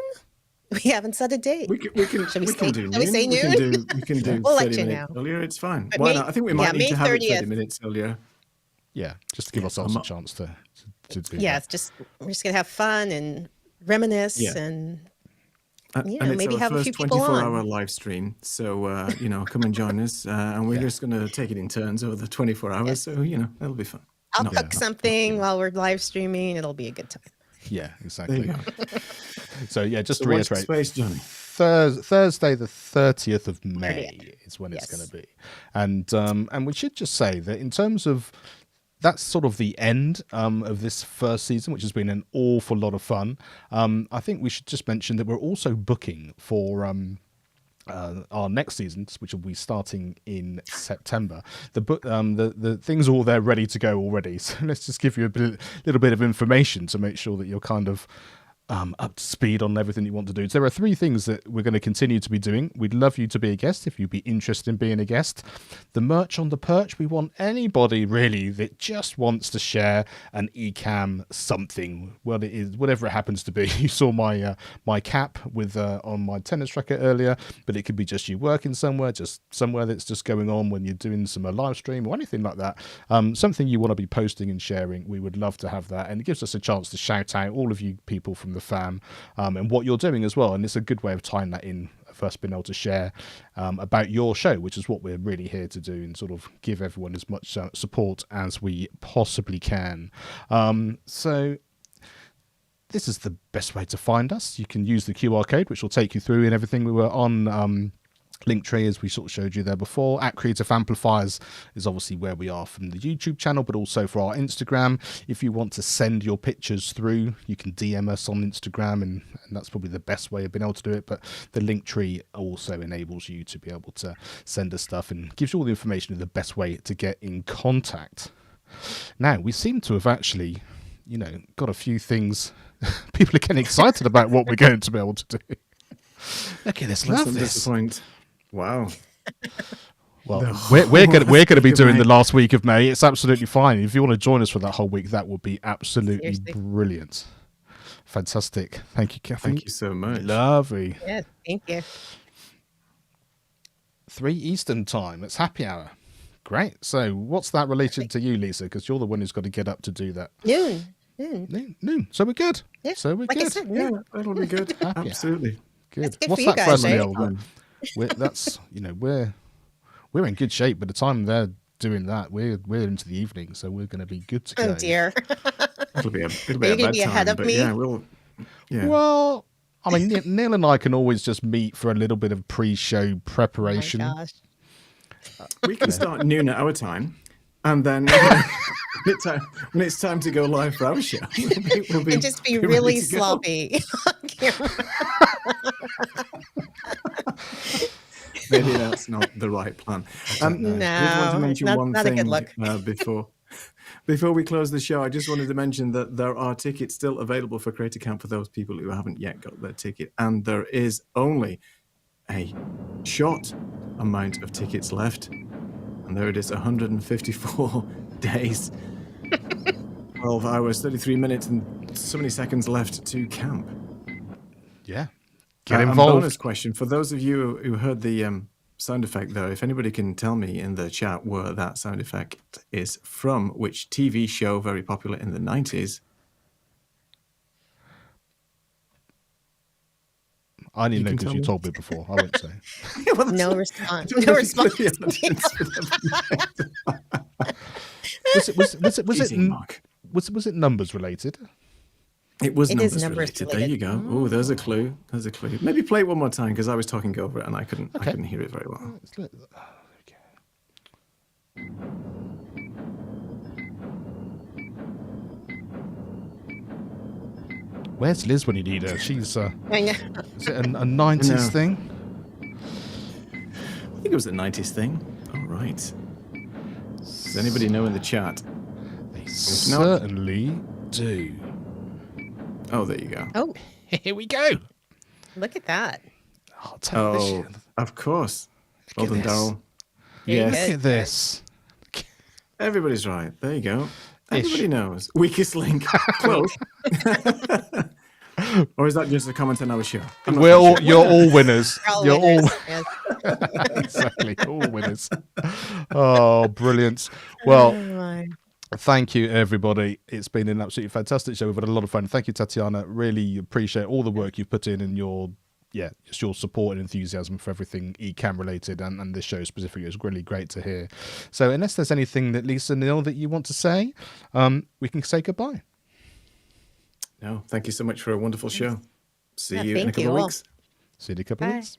We haven't set a date. We can Shall we we say- can do shall we say noon. noon? We can do We'll let 30 you minutes know. earlier. It's fine. But Why May- not? I think we yeah, might need May to have it 30 30th. minutes earlier. Yeah, just to give ourselves a I'm- chance to do Yeah, that. it's just we're just gonna have fun and reminisce Yeah. and And know, it's maybe our have a first few people 24-hour on. live stream. So, come and join us. And we're just going to take it in turns over the 24 hours. So, that'll be fun. I'll No, cook something while we're live streaming. It'll be a good time. Yeah, There you exactly. go. So yeah, just So to watch the reiterate, space, Johnny. Thursday the 30th of May 30th. is when it's Yes. going to be, and we should just say that in terms of that's sort of the end of this first season, which has been an awful lot of fun. I think we should just mention that we're also booking for our next seasons, which will be starting in September. The things are all there ready to go already. So let's just give you little bit of information to make sure that you're kind of up to speed on everything you want to do. So there are 3 things that we're going to continue to be doing. We'd love you to be a guest if you'd be interested in being a guest. The merch on the perch, we want anybody really that just wants to share an Ecamm something. Well, it is whatever it happens to be. You saw my cap with on my tennis racket earlier, but it could be just you working somewhere, just somewhere that's just going on when you're doing some live stream or anything like that. Something you want to be posting and sharing. We would love to have that, and it gives us a chance to shout out all of you people from the fam and what you're doing as well, and it's a good way of tying that in of us being able to share about your show, which is what we're really here to do, and sort of give everyone as much support as we possibly can. So this is the best way to find us. You can use the QR code, which will take you through and everything. We were on Linktree, as we sort of showed you there before. At Creative Amplifiers is obviously where we are from the YouTube channel, but also for our Instagram. If you want to send your pictures through, you can DM us on Instagram, and that's probably the best way of being able to do it. But the Linktree also enables you to be able to send us stuff and gives you all the information of the best way to get in contact. Now, we seem to have actually, got a few things. People are getting excited about what we're going to be able to do. Look at this, Let's love not this. disappoint. Wow. Well, we're going to be good doing night. the last week of May. It's absolutely fine. If you want to join us for that whole week, that would be absolutely Seriously. brilliant. Fantastic. Thank you, Kathy. Thank you so much. Lovely. Yes, thank you. 3 Eastern time. It's happy hour. Great. So what's that related to you, Lisa? Because you're the one who's got to get up to do that. Noon. Noon. So we're good. Yeah, So we're like I good. said, Yeah, noon. that'll be good. Happy. Absolutely. Good. That's good What's for you that guys, for, right? Neil? That's we're in good shape. By the time they're doing that, we're into the evening, so we're going to be good to go. Oh dear. it'll be Are a you going to be ahead bedtime, of but me? yeah, yeah. Well, I mean, Neil and I can always just meet for a little bit of pre-show Oh my preparation. gosh. We can start noon at our time, and then when it's time to go live for our show, we'll be And just be ready really to go. sloppy on camera. Maybe that's not the right plan. I did want to No, mention one not a good thing look. before we close the show. I just wanted to mention that there are tickets still available for Creator Camp for those people who haven't yet got their ticket, and there is only a short amount of tickets left, and there it is, 154 days, 12 hours, 33 minutes, and so many seconds left to camp. Yeah. Get And involved. bonus question for those of you who heard the sound effect, though, if anybody can tell me in the chat where that sound effect is from, which TV show very popular in the 90s. I didn't know can because tell you me. told me before. I won't say. Well, that's No not- response. I don't No know if it's for response. the audience, Was it Teasing, Mark. was it numbers related? It was It is numbers numbers related. There you go. Oh, there's a clue. There's a clue. Maybe play it one more time because I was talking over it and I couldn't hear it very well. Okay. Where's Liz when you need her? She's I know. is it a 90s No. thing? I think it was a 90s thing. All right. Does anybody know in the chat? They not- certainly do. Oh, there you go. Oh, Here we go. look at that. I'll tell you Oh, this. of course. Well Look done, at this. Daryl. Very Look Yes, good. at this. everybody's right. There you go. Ish. Everybody knows. Weakest link. Close. Or is that just a comment on our show? I'm not quite sure. You're all winners. We're all You're winners. Yes. exactly all winners. Oh, brilliant. Well, Oh, my. thank you, everybody. It's been an absolutely fantastic show. We've had a lot of fun. Thank you, Tatiana. Really appreciate all the work you've put in and just your support and enthusiasm for everything Ecamm related and this show specifically. It was really great to hear. So unless there's anything that Lisa, Neil, that you want to say, we can say goodbye. No, thank you so much for a wonderful show. See Yeah, you in a thank couple you of all. weeks. See you in a couple of Bye. weeks.